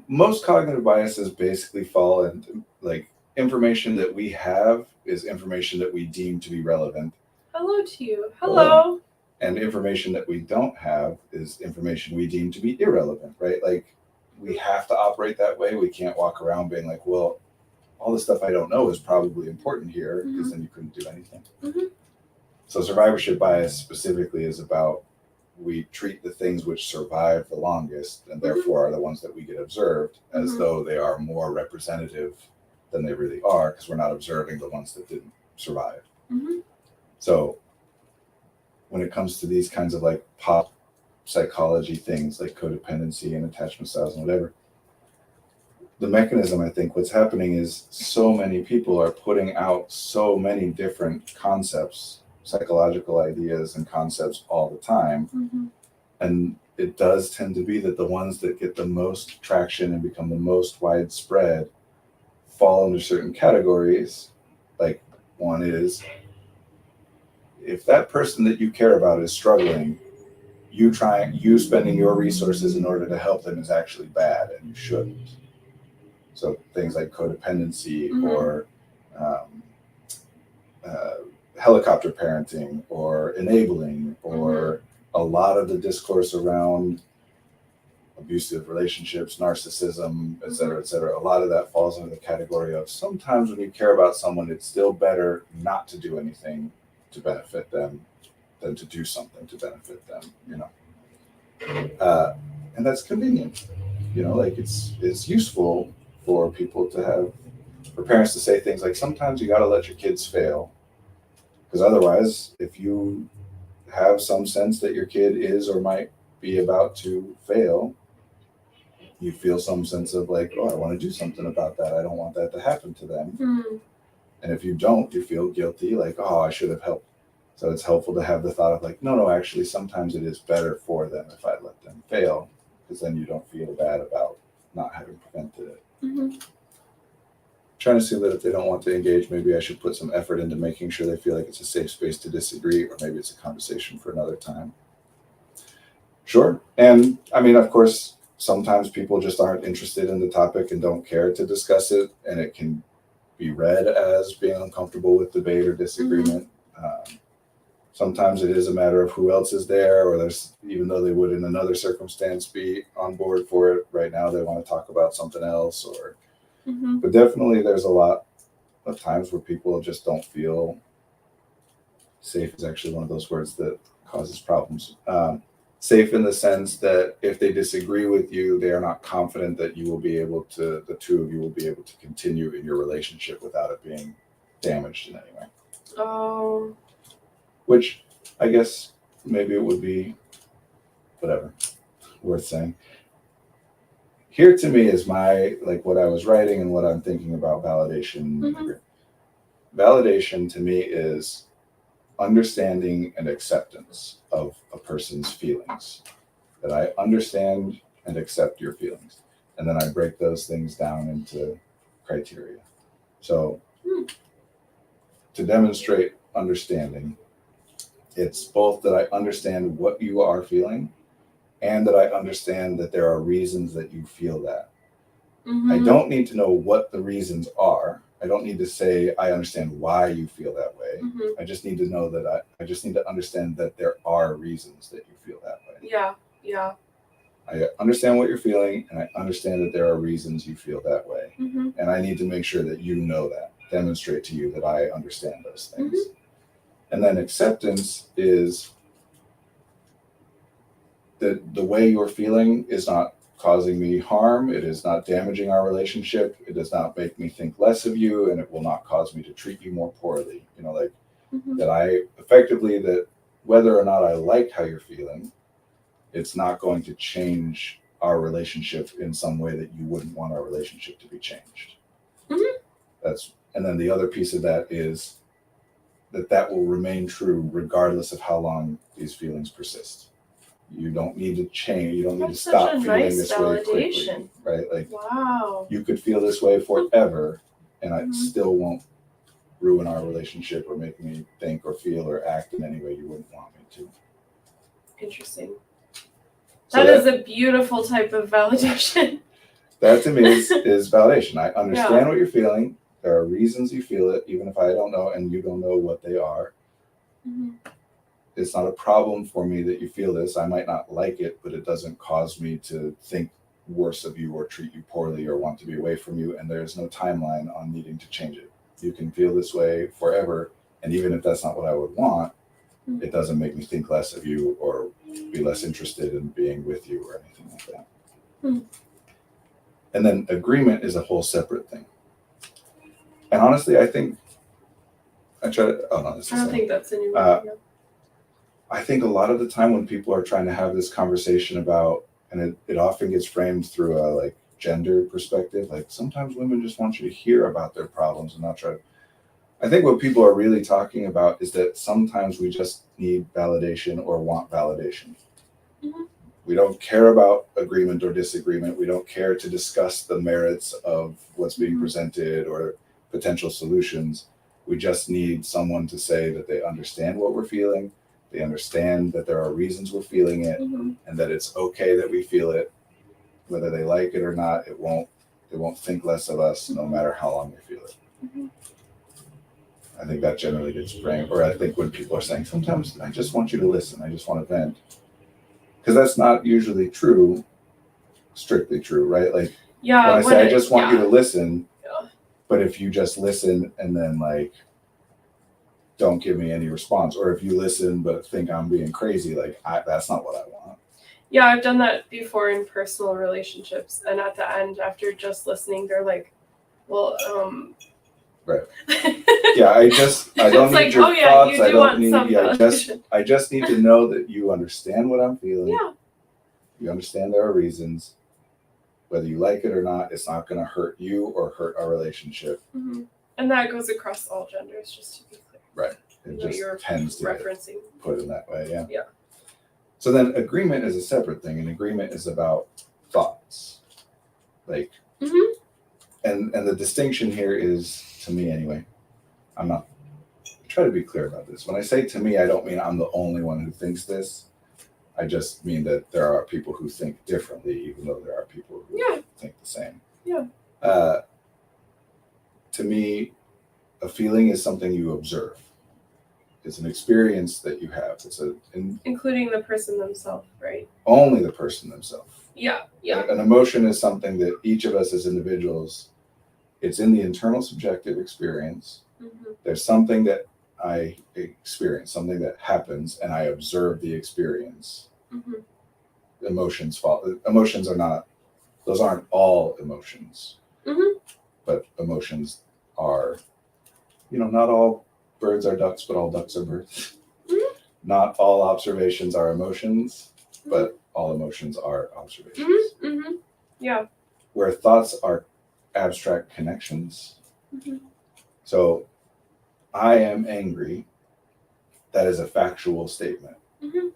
Speaker 2: most cognitive biases basically fall into like information that we have is information that we deem to be relevant.
Speaker 1: Hello to you. Hello.
Speaker 2: And information that we don't have is information we deem to be irrelevant, right? Like we have to operate that way. We can't walk around being like, well, all the stuff I don't know is probably important here, because then you couldn't do anything. So survivorship bias specifically is about we treat the things which survive the longest and therefore are the ones that we get observed as though they are more representative than they really are, because we're not observing the ones that didn't survive. So when it comes to these kinds of like pop psychology things like codependency and attachment styles and whatever, the mechanism, I think what's happening is so many people are putting out so many different concepts, psychological ideas and concepts all the time. And it does tend to be that the ones that get the most traction and become the most widespread fall into certain categories. Like one is, if that person that you care about is struggling, you spending your resources in order to help them is actually bad and you shouldn't. So things like codependency or helicopter parenting or enabling or a lot of the discourse around abusive relationships, narcissism, et cetera, a lot of that falls under the category of sometimes when you care about someone, it's still better not to do anything to benefit them than to do something to benefit them, you know. And that's convenient, you know, like it's useful for people to have, for parents to say things like, sometimes you got to let your kids fail. Because otherwise, if you have some sense that your kid is or might be about to fail, you feel some sense of like, oh, I want to do something about that. I don't want that to happen to them. And if you don't, you feel guilty, like, oh, I should have helped. So it's helpful to have the thought of like, no, actually, sometimes it is better for them if I let them fail, because then you don't feel bad about not having prevented it. Trying to see that if they don't want to engage, maybe I should put some effort into making sure they feel like it's a safe space to disagree, or maybe it's a conversation for another time. Sure. And I mean, of course, sometimes people just aren't interested in the topic and don't care to discuss it, and it can be read as being uncomfortable with debate or disagreement. Sometimes it is a matter of who else is there, or there's, even though they would in another circumstance be on board for it, right now they want to talk about something else, or but definitely there's a lot of times where people just don't feel safe. Is actually one of those words that causes problems. Safe in the sense that if they disagree with you, they are not confident that you will be able to, the two of you will be able to continue in your relationship without it being damaged in any way.
Speaker 1: Oh.
Speaker 2: Which I guess maybe it would be whatever, worth saying. Here to me is my, like what I was writing and what I'm thinking about validation. Validation to me is understanding and acceptance of a person's feelings. That I understand and accept your feelings. And then I break those things down into criteria. So to demonstrate understanding, it's both that I understand what you are feeling and that I understand that there are reasons that you feel that. I don't need to know what the reasons are. I don't need to say I understand why you feel that way. I just need to know that I just need to understand that there are reasons that you feel that way.
Speaker 1: Yeah.
Speaker 2: I understand what you're feeling, and I understand that there are reasons you feel that way. And I need to make sure that you know that, demonstrate to you that I understand those things. And then acceptance is that the way you're feeling is not causing me harm. It is not damaging our relationship. It does not make me think less of you, and it will not cause me to treat you more poorly. You know, like that I effectively, that whether or not I like how you're feeling, it's not going to change our relationship in some way that you wouldn't want our relationship to be changed. And then the other piece of that is that will remain true regardless of how long these feelings persist. You don't need to change. You don't need to stop feeling this way quickly, right? Like, wow, you could feel this way forever, and it still won't ruin our relationship or make me think or feel or act in any way you wouldn't want me to.
Speaker 1: Interesting. So that is a beautiful type of validation.
Speaker 2: That to me is validation. I understand what you're feeling. There are reasons you feel it, even if I don't know and you don't know what they are. It's not a problem for me that you feel this. I might not like it, but it doesn't cause me to think worse of you or treat you poorly or want to be away from you. And there's no timeline on needing to change it. You can feel this way forever. And even if that's not what I would want, it doesn't make me think less of you or be less interested in being with you or anything like that. And then agreement is a whole separate thing. And honestly, I think I don't think that's anywhere. I think a lot of the time when people are trying to have this conversation about, and it often gets framed through a like gender perspective, like sometimes women just want you to hear about their problems and not try to. I think what people are really talking about is that sometimes we just need validation or want validation. We don't care about agreement or disagreement. We don't care to discuss the merits of what's being presented or potential solutions. We just need someone to say that they understand what we're feeling, They understand that there are reasons we're feeling it
Speaker 1: Mm-hmm.
Speaker 2: and that it's okay that we feel it. Whether they like it or not, it won't think less of us no matter how long we feel it.
Speaker 1: Mm-hmm.
Speaker 2: I think that generally gets framed, or I think when people are saying, sometimes I just want you to listen, I just want to vent. Because that's not usually true, strictly true, right? Like
Speaker 1: Yeah.
Speaker 2: when I say I just want
Speaker 1: yeah.
Speaker 2: you to listen,
Speaker 1: Yeah.
Speaker 2: but if you just listen and then like don't give me any response, or if you listen but think I'm being crazy, like that's not what I want.
Speaker 1: Yeah, I've done that before in personal relationships, and at the end, after just listening, they're like, "Well,
Speaker 2: Right. Yeah, I don't
Speaker 1: It's
Speaker 2: need
Speaker 1: like,
Speaker 2: your
Speaker 1: oh, yeah,
Speaker 2: thoughts.
Speaker 1: you
Speaker 2: I
Speaker 1: do
Speaker 2: don't
Speaker 1: want
Speaker 2: need.
Speaker 1: some
Speaker 2: Yeah,
Speaker 1: validation.
Speaker 2: I just need to know that you understand what I'm feeling.
Speaker 1: Yeah.
Speaker 2: You understand there are reasons. Whether you like it or not, it's not going to hurt you or hurt our relationship.
Speaker 1: Mm-hmm. And that goes across all genders, just to be clear.
Speaker 2: Right. It just
Speaker 1: you're
Speaker 2: tends to get
Speaker 1: referencing.
Speaker 2: put in that way. Yeah.
Speaker 1: Yeah.
Speaker 2: So then agreement is a separate thing. An agreement is about thoughts. Like,
Speaker 1: Mm-hmm.
Speaker 2: and the distinction here is, to me anyway, I'm not, try to be clear about this. When I say to me, I don't mean I'm the only one who thinks this. I just mean that there are people who think differently, even though there are people who think the same.
Speaker 1: Yeah.
Speaker 2: To me, a feeling is something you observe. It's an experience that you have.
Speaker 1: Including the person themselves, right?
Speaker 2: Only the person themselves.
Speaker 1: Yeah. Yeah.
Speaker 2: An emotion is something that each of us as individuals, it's in the internal subjective experience.
Speaker 1: Mm-hmm.
Speaker 2: There's something that I experience, something that happens, and I observe the experience.
Speaker 1: Mm-hmm.
Speaker 2: Emotions are not, those aren't all emotions.
Speaker 1: Mm-hmm.
Speaker 2: But emotions are, not all birds are ducks, but all ducks are birds.
Speaker 1: Mm-hmm.
Speaker 2: Not all observations are emotions, but all emotions are observations.
Speaker 1: Mm-hmm. Mm-hmm. Yeah.
Speaker 2: Where thoughts are abstract connections.
Speaker 1: Mm-hmm.
Speaker 2: So I am angry. That is a factual statement,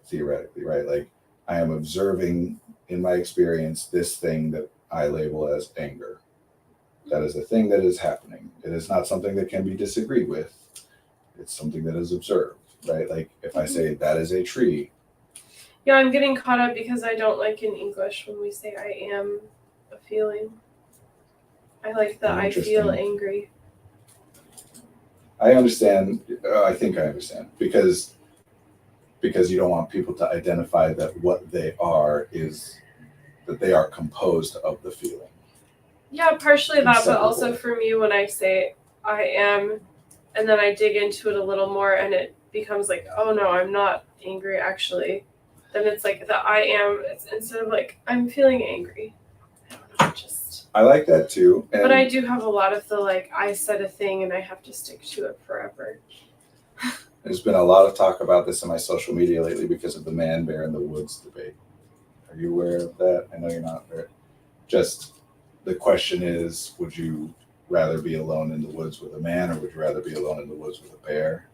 Speaker 2: theoretically, right? Like I am observing in my experience this thing that I label as anger. That is a thing that is happening. It is not something that can be disagreed with. It's something that is observed, right? Like if I say that is a tree.
Speaker 1: Yeah, I'm getting caught up because I don't like in English when we say I am a feeling. I like the I feel angry.
Speaker 2: I understand. I think I understand because you don't want people to identify that what they are is that they are composed of the feeling.
Speaker 1: Yeah, partially that, but also for me when I say I am, and then I dig into it a little more, and it becomes like, oh no, I'm not angry actually. Then it's like the I am, it's instead of like I'm feeling angry. I don't know,
Speaker 2: I like that too.
Speaker 1: But I do have a lot of the like I said a thing and I have to stick to it forever.
Speaker 2: There's been a lot of talk about this in my social media lately because of the man bear in the woods debate. Are you aware of that? I know you're not. Just the question is, would you rather be alone in the woods with a man or would you rather be alone in the woods with a bear?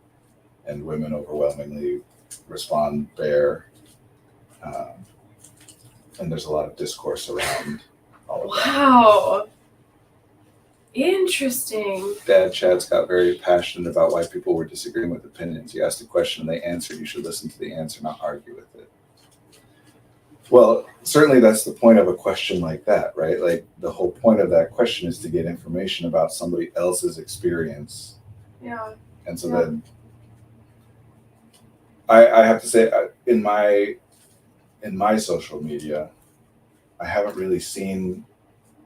Speaker 2: And women overwhelmingly respond bear. And there's a lot of discourse around all of that.
Speaker 1: Wow. Interesting.
Speaker 2: Dad Chats got very passionate about why people were disagreeing with opinions. You asked a question and they answered. You should listen to the answer, not argue with it. Well, certainly that's the point of a question like that, right? Like the whole point of that question is to get information about somebody else's experience.
Speaker 1: Yeah.
Speaker 2: And so then I have to say in my social media, I haven't really seen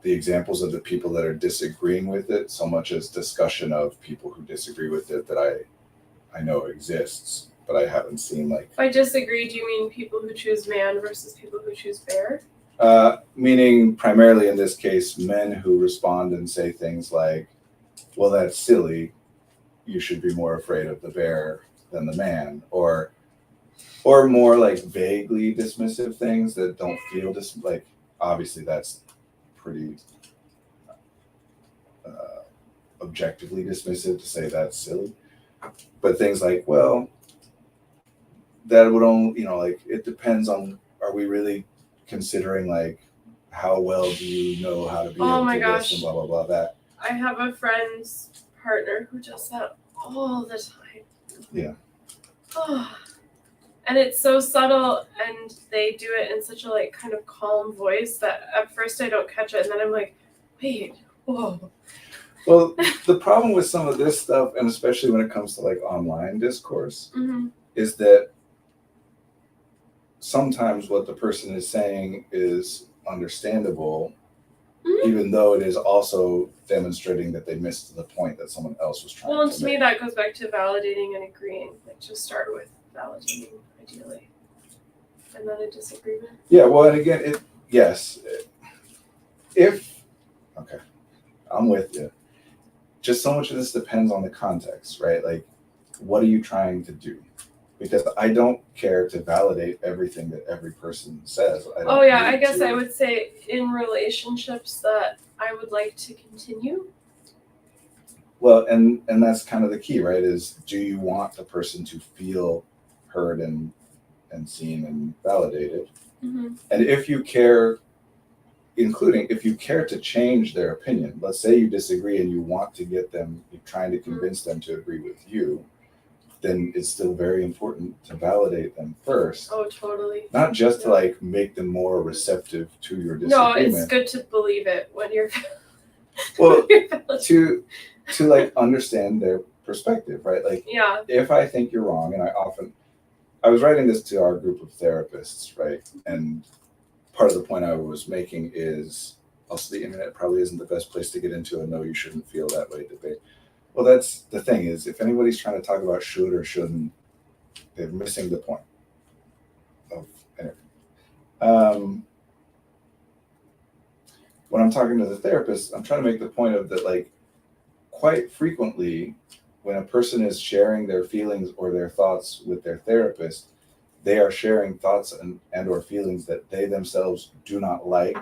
Speaker 2: the examples of the people that are disagreeing with it so much as discussion of people who disagree with it that I know exists, but I haven't seen like.
Speaker 1: By disagree, do you mean people who choose man versus people who choose bear?
Speaker 2: Meaning primarily in this case, men who respond and say things like, well, that's silly. You should be more afraid of the bear than the man, or more like vaguely dismissive things that don't feel like, obviously that's pretty objectively dismissive to say that's silly, but things like, well, that would only, like it depends on, are we really considering like how well do you know how to be able to this and blah blah blah that.
Speaker 1: I have a friend's partner who does that all the time.
Speaker 2: Yeah.
Speaker 1: Oh. And it's so subtle, and they do it in such a like kind of calm voice that at first I don't catch it, and then I'm like, wait, whoa.
Speaker 2: Well, the problem with some of this stuff, and especially when it comes to like online discourse,
Speaker 1: Mm-hmm.
Speaker 2: is that sometimes what the person is saying is understandable,
Speaker 1: Mhm.
Speaker 2: even though it is also demonstrating that they missed the point that someone else was trying
Speaker 1: Well, and
Speaker 2: to
Speaker 1: to me
Speaker 2: make.
Speaker 1: that goes back to validating and agreeing. Like just start with validating, ideally, and then a disagreement.
Speaker 2: Yeah, well, and again, if, okay, I'm with you. Just so much of this depends on the context, right? Like, what are you trying to do? Because I don't care to validate everything that every person says. I don't
Speaker 1: Oh yeah, I
Speaker 2: need
Speaker 1: guess
Speaker 2: to.
Speaker 1: I would say in relationships that I would like to continue.
Speaker 2: Well, and that's kind of the key, right? Is do you want the person to feel heard and seen and validated?
Speaker 1: Mm-hmm.
Speaker 2: And if you care, including if you care to change their opinion, let's say you disagree and you want to get them, you're trying to convince them to agree with you, then it's still very important to validate them first.
Speaker 1: Oh, totally.
Speaker 2: Not just to like make them more receptive to your
Speaker 1: No,
Speaker 2: disagreement.
Speaker 1: it's good to believe it when you're.
Speaker 2: Well, to like understand their perspective, right? Like,
Speaker 1: yeah.
Speaker 2: if I think you're wrong, and I was writing this to our group of therapists, right? And part of the point I was making is also the internet probably isn't the best place to get into a no, you shouldn't feel that way debate. Well, that's the thing is if anybody's trying to talk about should or shouldn't, they're missing the point of anything. When I'm talking to the therapist, I'm trying to make the point of that, like, quite frequently, when a person is sharing their feelings or their thoughts with their therapist, they are sharing thoughts and or feelings that they themselves do not like,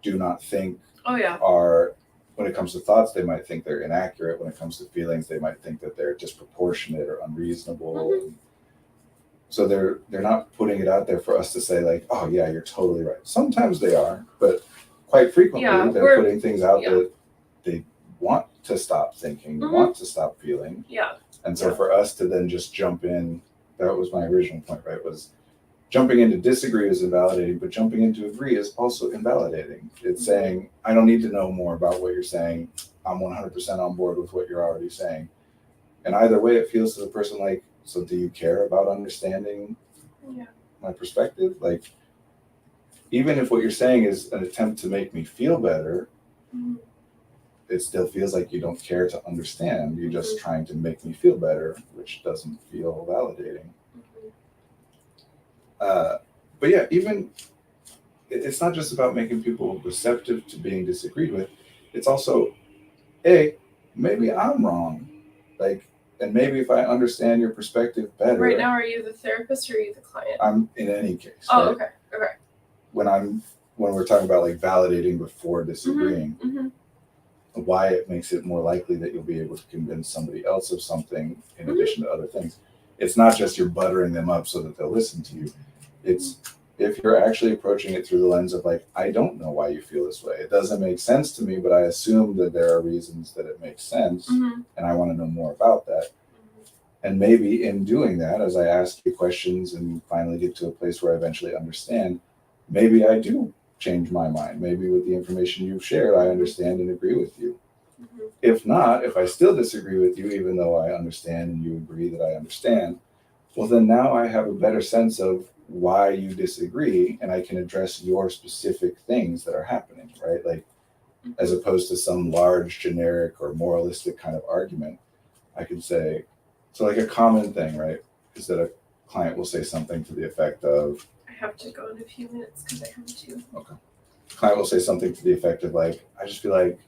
Speaker 2: do not think
Speaker 1: Oh yeah.
Speaker 2: are, when it comes to thoughts, they might think they're inaccurate. When it comes to feelings, they might think that they're disproportionate or unreasonable.
Speaker 1: Mm-hmm.
Speaker 2: So they're not putting it out there for us to say like, oh yeah, you're totally right. Sometimes they are, but quite frequently they're putting things out that they want to stop thinking, want to stop feeling.
Speaker 1: Yeah.
Speaker 2: And so for us to then just jump in, that was my original point, right? Was jumping into disagree is invalidating, but jumping into agree is also invalidating. It's saying, I don't need to know more about what you're saying. I'm 100% on board with what you're already saying. And either way, it feels to the person like, so do you care about understanding my perspective? Like, even if what you're saying is an attempt to make me feel better, it still feels like you don't care to understand. You're just trying to make me feel better, which doesn't feel validating. But yeah, even it's not just about making people receptive to being disagreed with. It's also, hey, maybe I'm wrong. Like, and maybe if I understand your perspective better.
Speaker 1: Right now, are you the therapist or are you the client?
Speaker 2: I'm in any case.
Speaker 1: Oh,
Speaker 2: right?
Speaker 1: Okay.
Speaker 2: When we're talking about like validating before disagreeing, why it makes it more likely that you'll be able to convince somebody else of something in addition to other things. It's not just you're buttering them up so that they'll listen to you. It's if you're actually approaching it through the lens of like, I don't know why you feel this way. It doesn't make sense to me, but I assume that there are reasons that it makes sense, and I want to know more about that. And maybe in doing that, as I ask you questions and finally get to a place where I eventually understand, maybe I do change my mind. Maybe with the information you've shared, I understand and agree with you. If not, if I still disagree with you, even though I understand and you agree that I understand, well, then now I have a better sense of why you disagree, and I can address your specific things that are happening, right? Like, as opposed to some large, generic, or moralistic kind of argument, I can say, so like a common thing, right, is that a client will say something to the effect of,
Speaker 1: I have to go in a few minutes because I have to.
Speaker 2: Okay. Client will say something to the effect of like, I just feel like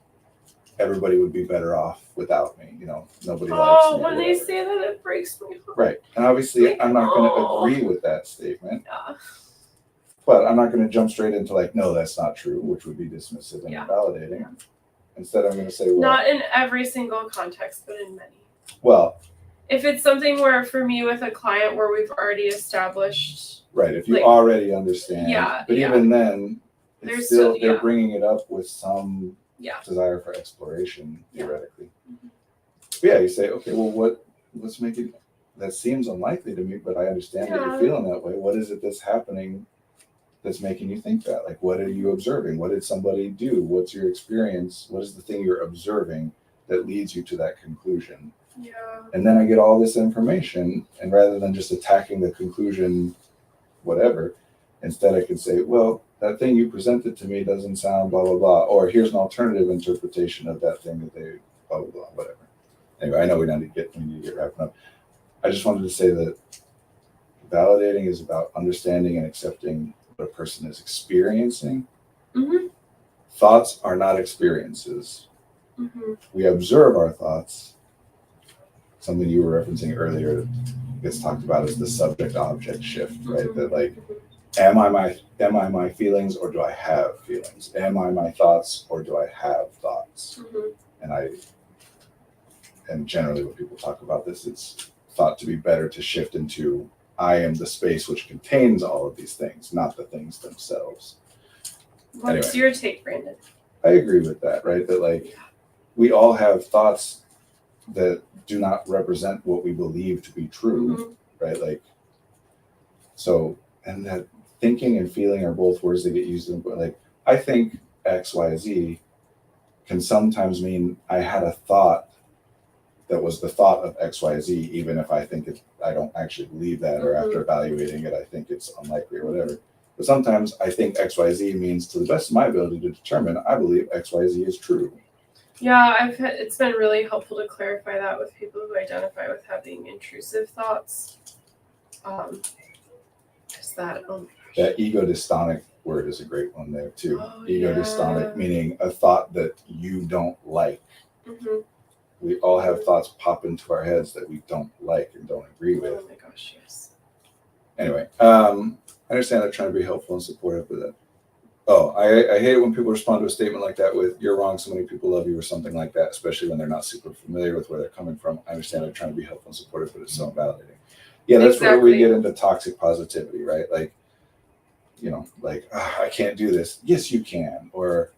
Speaker 2: everybody would be better off without me. Nobody likes me.
Speaker 1: Oh, when they say that, it breaks my heart.
Speaker 2: Right. And obviously, I'm not going to agree with that statement.
Speaker 1: Yeah.
Speaker 2: But I'm not going to jump straight into like, no, that's not true, which would be dismissive and invalidating. Yeah. Instead, I'm going to say, well,
Speaker 1: not in every single context, but in many.
Speaker 2: Well,
Speaker 1: if it's something where, for me, with a client where we've already established,
Speaker 2: right? If you already understand, but even then, they're bringing it up with some desire for exploration, theoretically. But yeah, you say, okay, well, let's make it that seems unlikely to me, but I understand that
Speaker 1: Yeah.
Speaker 2: you're feeling that way. What is it that's happening that's making you think that? Like, what are you observing? What did somebody do? What's your experience? What is the thing you're observing that leads you to that conclusion?
Speaker 1: Yeah.
Speaker 2: And then I get all this information, and rather than just attacking the conclusion, whatever, instead I can say, well, that thing you presented to me doesn't sound blah, blah, blah, or here's an alternative interpretation of that thing that they, blah, blah, blah, whatever. Anyway, I know we need to get wrapping up. I just wanted to say that validating is about understanding and accepting what a person is experiencing.
Speaker 1: Mhm.
Speaker 2: Thoughts are not experiences.
Speaker 1: Mhm.
Speaker 2: We observe our thoughts. Something you were referencing earlier gets talked about as the subject-object shift, right?
Speaker 1: Mhm.
Speaker 2: That like, am I my feelings or do I have feelings? Am I my thoughts or do I have thoughts?
Speaker 1: Mhm.
Speaker 2: And generally when people talk about this, it's thought to be better to shift into I am the space which contains all of these things, not the things themselves.
Speaker 1: What's
Speaker 2: Anyway.
Speaker 1: your take, Brandon?
Speaker 2: I agree with that, right? That like we all have thoughts that do not represent what we believe to be true,
Speaker 1: Mhm.
Speaker 2: right? Like, so, and that thinking and feeling are both words that get used in, like, I think X, Y, Z can sometimes mean I had a thought that was the thought of X, Y, Z, even if I think I don't actually believe that, or after evaluating it, I think it's unlikely or whatever. But sometimes I think X, Y, Z means, to the best of my ability to determine, I believe X, Y, Z is true.
Speaker 1: Yeah, it's been really helpful to clarify that with people who identify with having intrusive thoughts. Is that
Speaker 2: That ego dystonic word is a great one there too.
Speaker 1: Oh,
Speaker 2: Ego
Speaker 1: yeah.
Speaker 2: dystonic, meaning a thought that you don't like.
Speaker 1: Mhm.
Speaker 2: We all have thoughts pop into our heads that we don't like and don't agree with.
Speaker 1: Oh my gosh, yes.
Speaker 2: Anyway, I understand I'm trying to be helpful and supportive with it. Oh, I hate it when people respond to a statement like that with "you're wrong, so many people love you" or something like that, especially when they're not super familiar with where they're coming from. I understand they're trying to be helpful and supportive, but it's so invalidating. Yeah, that's where we get into toxic positivity, right? Like, you know, like, I can't do this. Yes, you can. Or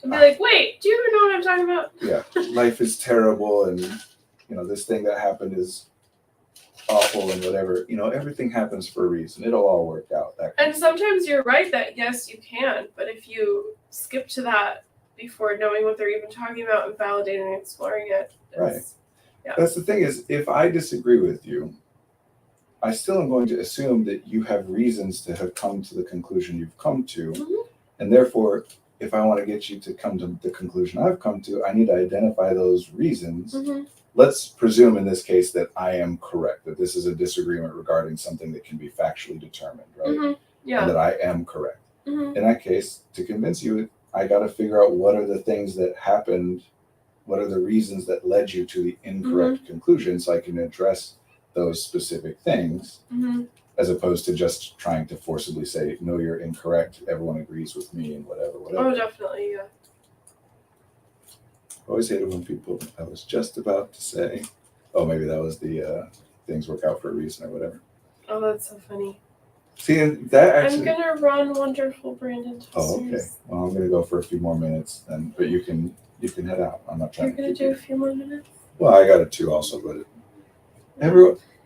Speaker 1: And be like, wait, do you even know what I'm talking about?
Speaker 2: Yeah, life is terrible, and you know, this thing that happened is awful, and whatever. You know, everything happens for a reason. It'll all work out.
Speaker 1: And sometimes you're right that yes, you can, but if you skip to that before knowing what they're even talking about and validating and exploring it,
Speaker 2: right. Yeah. That's the thing is, if I disagree with you, I still am going to assume that you have reasons to have come to the conclusion you've come to, and therefore, if I want to get you to come to the conclusion I've come to, I need to identify those reasons. Let's presume in this case that I am correct, that this is a disagreement regarding something that can be factually determined, right? Yeah. And that I am correct. In that case, to convince you, I got to figure out what are the things that happened, what are the reasons that led you to the incorrect conclusion, so I can address those specific things, as opposed to just trying to forcibly say, no, you're incorrect, everyone agrees with me, and whatever.
Speaker 1: Oh, definitely, yeah.
Speaker 2: I always hated when people, I was just about to say, oh, maybe that was the things work out for a reason or whatever.
Speaker 1: Oh, that's so funny.
Speaker 2: See, that actually...
Speaker 1: I'm going to run Wonderful Brandon.
Speaker 2: Oh, okay. Well, I'm going to go for a few more minutes, but you can head out. I'm not trying to...
Speaker 1: You're going to do a few more minutes?
Speaker 2: Well, I got it too also, but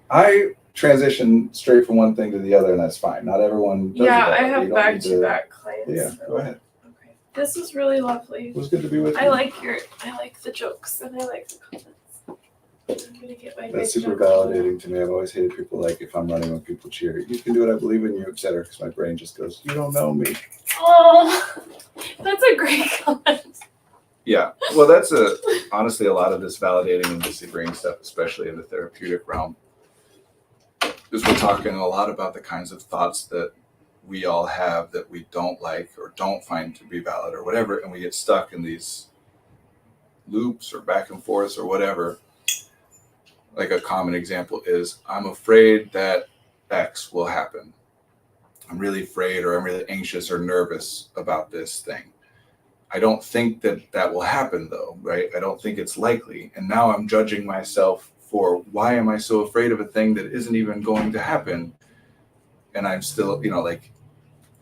Speaker 2: I transition straight from one thing to the other, and that's fine. Not everyone does
Speaker 1: that.
Speaker 2: I
Speaker 1: have back-to-back clients.
Speaker 2: Yeah, go ahead.
Speaker 1: Okay. This is really lovely.
Speaker 2: It was good to be with you.
Speaker 1: I like the jokes, and I like the comments. I'm gonna get my
Speaker 2: That's super validating to me. I've always hated people like, if I'm running when people cheer, you can do it, I believe in you, etc. Because my brain just goes, you don't know me.
Speaker 1: Oh, that's a great comment.
Speaker 2: Yeah, well, that's honestly a lot of this validating and disagreeing stuff, especially in the therapeutic realm, is we're talking a lot about the kinds of thoughts that we all have that we don't like or don't find to be valid or whatever, and we get stuck in these loops or back and forths or whatever. Like a common example is, I'm afraid that X will happen. I'm really afraid, or I'm really anxious or nervous about this thing. I don't think that will happen though, right? I don't think it's likely. And now I'm judging myself for, why am I so afraid of a thing that isn't even going to happen? And I'm still, like,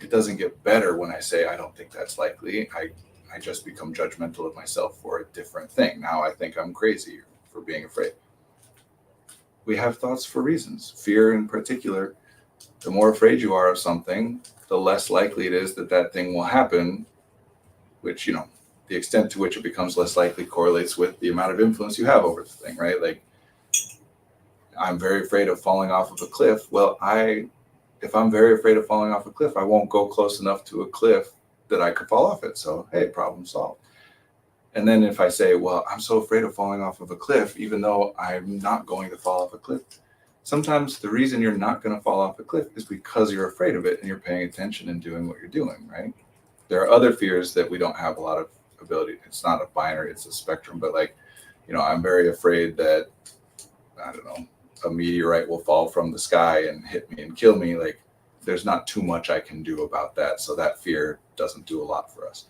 Speaker 2: it doesn't get better when I say, I don't think that's likely. I just become judgmental of myself for a different thing. Now I think I'm crazy for being afraid. we have thoughts for reasons. Fear in particular, the more afraid you are of something, the less likely it is that that thing will happen, which, the extent to which it becomes less likely correlates with the amount of influence you have over the thing, right? Like, I'm very afraid of falling off of a cliff. Well, if I'm very afraid of falling off a cliff, I won't go close enough to a cliff that I could fall off it. So, hey, problem solved. And then if I say, well, I'm so afraid of falling off of a cliff, even though I'm not going to fall off a cliff, sometimes the reason you're not going to fall off a cliff is because you're afraid of it and you're paying attention and doing what you're doing, right? There are other fears that we don't have a lot of ability. It's not a binary, it's a spectrum. But like, I'm very afraid that, I don't know, a meteorite will fall from the sky and hit me and kill me. Like, there's not too much I can do about that. So that fear doesn't do a lot for us.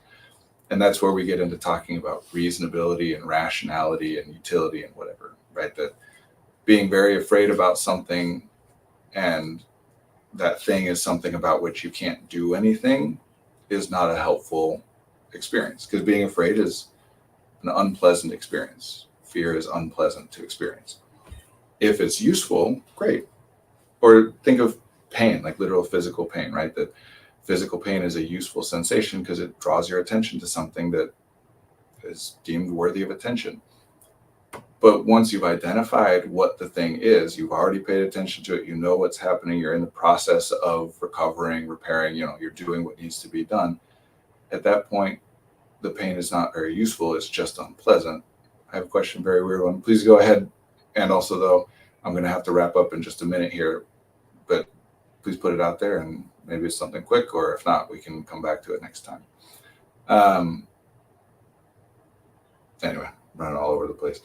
Speaker 2: And that's where we get into talking about reasonability and rationality and utility and whatever, right? That being very afraid about something and that thing is something about which you can't do anything is not a helpful experience, because being afraid is an unpleasant experience. Fear is unpleasant to experience. If it's useful, great. Or think of pain, like literal physical pain, right? That physical pain is a useful sensation because it draws your attention to something that is deemed worthy of attention. But once you've identified what the thing is, you've already paid attention to it, you know what's happening, you're in the process of recovering, repairing, you're doing what needs to be done. At that point, the pain is not very useful, it's just unpleasant. I have a question, very weird one. Please go ahead. And also, though, I'm going to have to wrap up in just a minute here, but please put it out there and maybe it's something quick, or if not, we can come back to it next time. Anyway, running all over the place.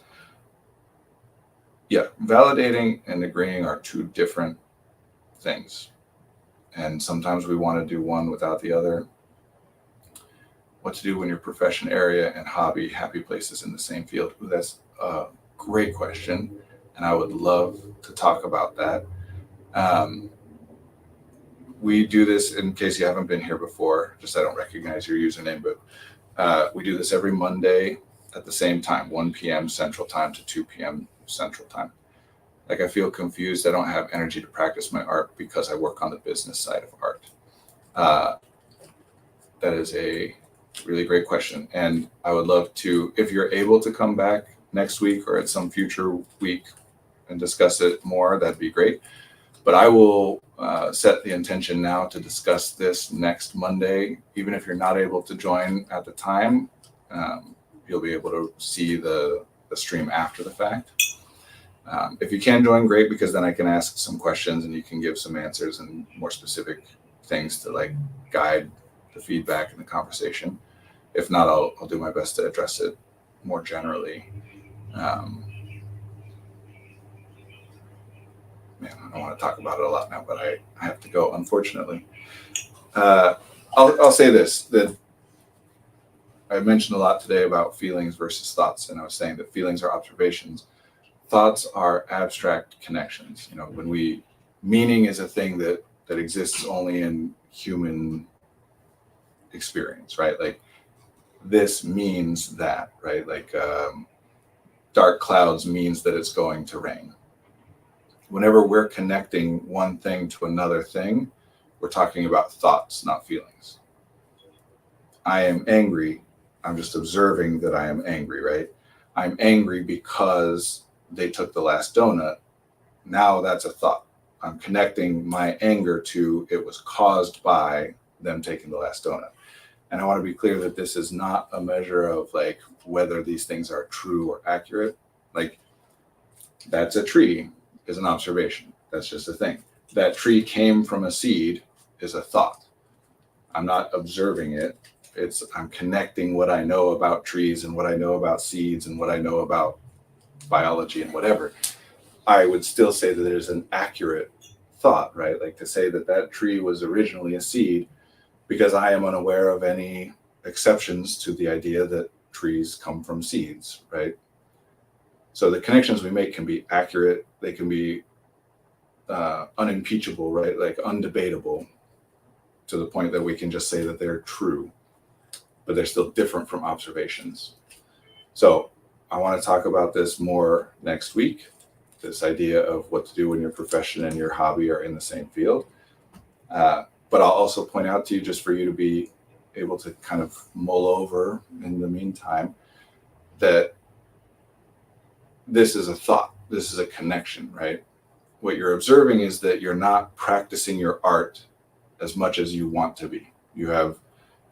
Speaker 2: Yeah, validating and agreeing are two different things. And sometimes we want to do one without the other. What to do when your profession area and hobby, happy places in the same field? Ooh, that's a great question. And I would love to talk about that. We do this, in case you haven't been here before, just I don't recognize your username, but we do this every Monday at the same time, 1 p.m. Central Time to 2 p.m. Central Time. Like, I feel confused. I don't have energy to practice my art because I work on the business side of art. That is a really great question. And I would love to, if you're able to come back next week or at some future week and discuss it more, that'd be great. But I will set the intention now to discuss this next Monday. Even if you're not able to join at the time, you'll be able to see the stream after the fact. If you can join, great, because then I can ask some questions and you can give some answers and more specific things to like guide the feedback and the conversation. If not, I'll do my best to address it more generally. Man, I don't want to talk about it a lot now, but I have to go, unfortunately. I'll say this, that I mentioned a lot today about feelings versus thoughts, and I was saying that feelings are observations. Thoughts are abstract connections. Meaning is a thing that exists only in human experience, right? Like, this means that, right? Like, dark clouds means that it's going to rain. Whenever we're connecting one thing to another thing, we're talking about thoughts, not feelings. I am angry. I'm just observing that I am angry, right? I'm angry because they took the last donut. Now that's a thought. I'm connecting my anger to it was caused by them taking the last donut. And I want to be clear that this is not a measure of like whether these things are true or accurate. Like, that's a tree is an observation. That's just a thing. That tree came from a seed is a thought. I'm not observing it. I'm connecting what I know about trees and what I know about seeds and what I know about biology and whatever. I would still say that there's an accurate thought, right? Like, to say that tree was originally a seed, because I am unaware of any exceptions to the idea that trees come from seeds, right? So the connections we make can be accurate. They can be unimpeachable, right? Like, undebatable, to the point that we can just say that they're true, but they're still different from observations. So I want to talk about this more next week. this idea of what to do when your profession and your hobby are in the same field. But I'll also point out to you, just for you to be able to kind of mull over in the meantime, that this is a thought, this is a connection, right? What you're observing is that you're not practicing your art as much as you want to be. You have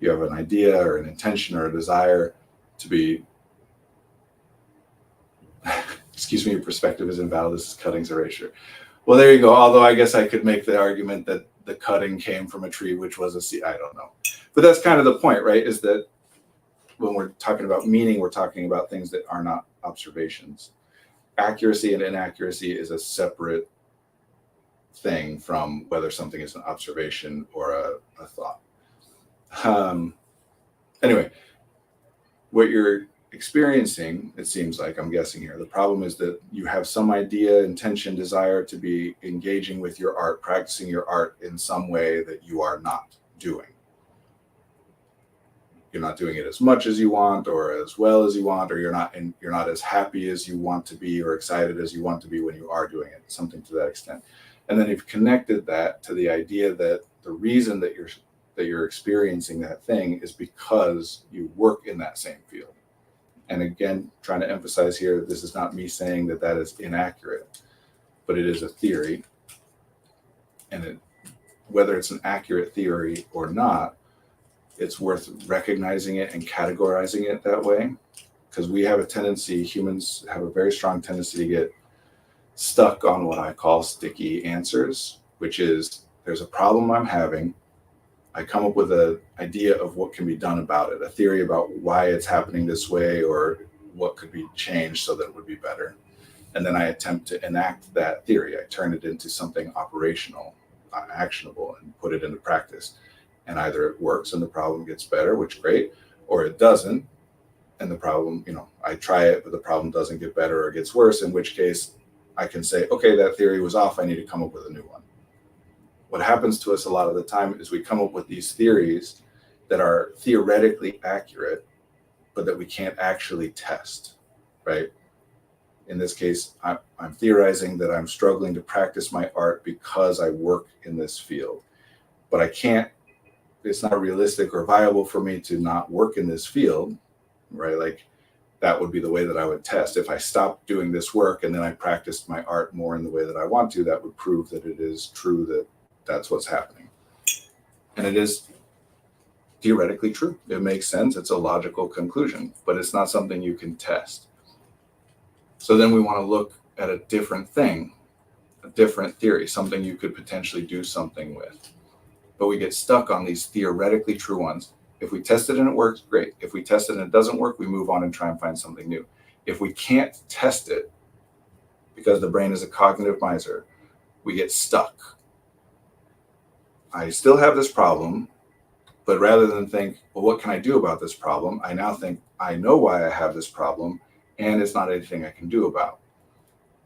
Speaker 2: an idea or an intention or a desire to be, excuse me, your perspective is invalid, this is cuttings erasure. Well, there you go. Although I guess I could make the argument that the cutting came from a tree, which was a seed. I don't know. But that's kind of the point, right? Is that when we're talking about meaning, we're talking about things that are not observations. Accuracy and inaccuracy is a separate thing from whether something is an observation or a thought. Anyway, what you're experiencing, it seems like, I'm guessing here, the problem is that you have some idea, intention, desire to be engaging with your art, practicing your art in some way that you are not doing. You're not doing it as much as you want or as well as you want, or you're not as happy as you want to be or excited as you want to be when you are doing it, something to that extent. And then you've connected that to the idea that the reason that you're experiencing that thing is because you work in that same field. And again, trying to emphasize here, this is not me saying that that is inaccurate, but it is a theory. And whether it's an accurate theory or not, it's worth recognizing it and categorizing it that way, because we have a tendency, humans have a very strong tendency to get stuck on what I call sticky answers, which is there's a problem I'm having. I come up with an idea of what can be done about it, a theory about why it's happening this way or what could be changed so that it would be better. And then I attempt to enact that theory. I turn it into something operational, actionable, and put it into practice. And either it works and the problem gets better, which great, or it doesn't. And the problem, I try it, but the problem doesn't get better or gets worse, in which case I can say, okay, that theory was off. I need to come up with a new one. What happens to us a lot of the time is we come up with these theories that are theoretically accurate, but that we can't actually test, right? In this case, I'm theorizing that I'm struggling to practice my art because I work in this field, but it's not realistic or viable for me to not work in this field, right? Like that would be the way that I would test. If I stopped doing this work and then I practiced my art more in the way that I want to, that would prove that it is true that that's what's happening. And it is theoretically true. It makes sense. It's a logical conclusion, but it's not something you can test. So then we want to look at a different thing, a different theory, something you could potentially do something with. But we get stuck on these theoretically true ones. If we test it and it works, great. If we test it and it doesn't work, we move on and try and find something new. If we can't test it, because the brain is a cognitive miser, we get stuck. I still have this problem, but rather than think, well, what can I do about this problem? I now think, I know why I have this problem, and it's not anything I can do about.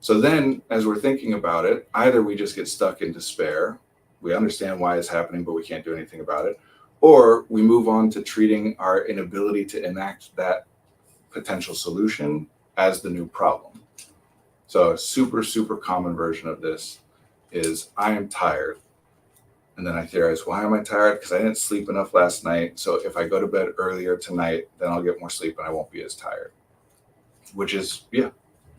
Speaker 2: So then, as we're thinking about it, either we just get stuck in despair, we understand why it's happening, but we can't do anything about it, or we move on to treating our inability to enact that potential solution as the new problem. So a super, super common version of this is, I am tired. And then I theorize, why am I tired? Because I didn't sleep enough last night. So if I go to bed earlier tonight, then I'll get more sleep and I won't be as tired. Which is,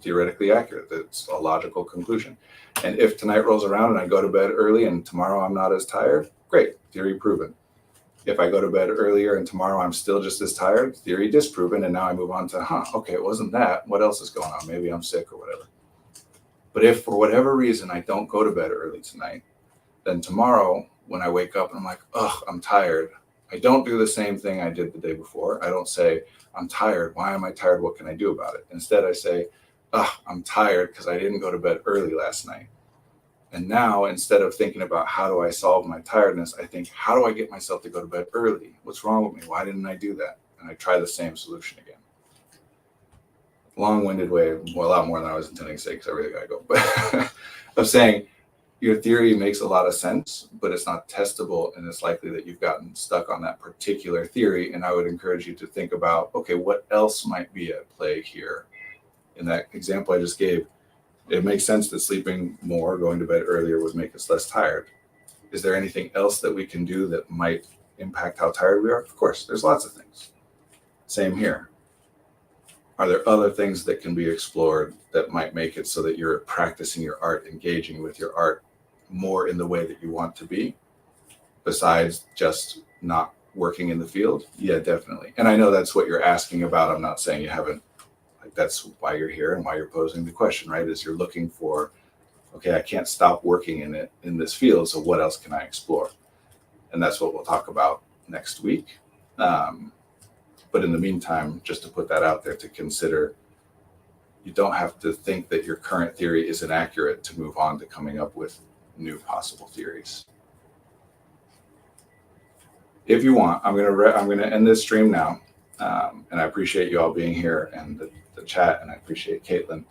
Speaker 2: theoretically accurate. That's a logical conclusion. And if tonight rolls around and I go to bed early and tomorrow I'm not as tired, great, theory proven. If I go to bed earlier and tomorrow I'm still just as tired, theory disproven. And now I move on to, okay, it wasn't that. What else is going on? Maybe I'm sick or whatever. But if for whatever reason I don't go to bed early tonight, then tomorrow when I wake up and I'm like, I'm tired, I don't do the same thing I did the day before. I don't say, I'm tired. Why am I tired? What can I do about it? Instead, I say, I'm tired because I didn't go to bed early last night. And now, instead of thinking about how do I solve my tiredness, I think, how do I get myself to go to bed early? What's wrong with me? Why didn't I do that? And I try the same solution again. Long-winded way, a lot more than I was intending to say because I really got to go. But of saying, your theory makes a lot of sense, but it's not testable, and it's likely that you've gotten stuck on that particular theory. And I would encourage you to think about, okay, what else might be at play here? In that example I just gave, It makes sense that sleeping more, going to bed earlier would make us less tired. Is there anything else that we can do that might impact how tired we are? Of course, there's lots of things. Same here. Are there other things that can be explored that might make it so that you're practicing your art, engaging with your art more in the way that you want to be, besides just not working in the field? Yeah, definitely. And I know that's what you're asking about. I'm not saying you haven't. Like, that's why you're here and why you're posing the question, right? Is you're looking for, okay, I can't stop working in this field, so what else can I explore? And that's what we'll talk about next week. But in the meantime, just to put that out there to consider, you don't have to think that your current theory is inaccurate to move on to coming up with new possible theories. If you want, I'm gonna end this stream now, and I appreciate you all being here and the chat, and I appreciate Caitlin.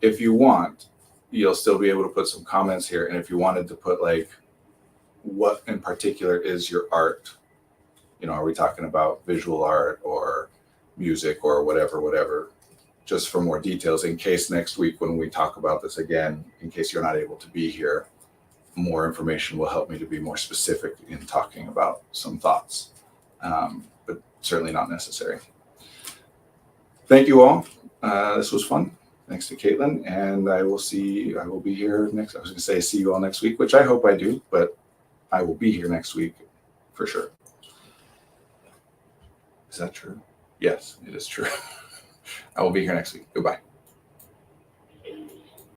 Speaker 2: If you want, you'll still be able to put some comments here, and if you wanted to put like, what in particular is your art? You know, are we talking about visual art or music or whatever, just for more details, in case next week when we talk about this again, in case you're not able to be here, more information will help me to be more specific in talking about some thoughts, but certainly not necessary. Thank you all. This was fun. Thanks to Caitlin, and I will be here next. I was gonna say see you all next week, which I hope I do, but I will be here next week for sure. Is that true? Yes, it is true. I will be here next week. Goodbye.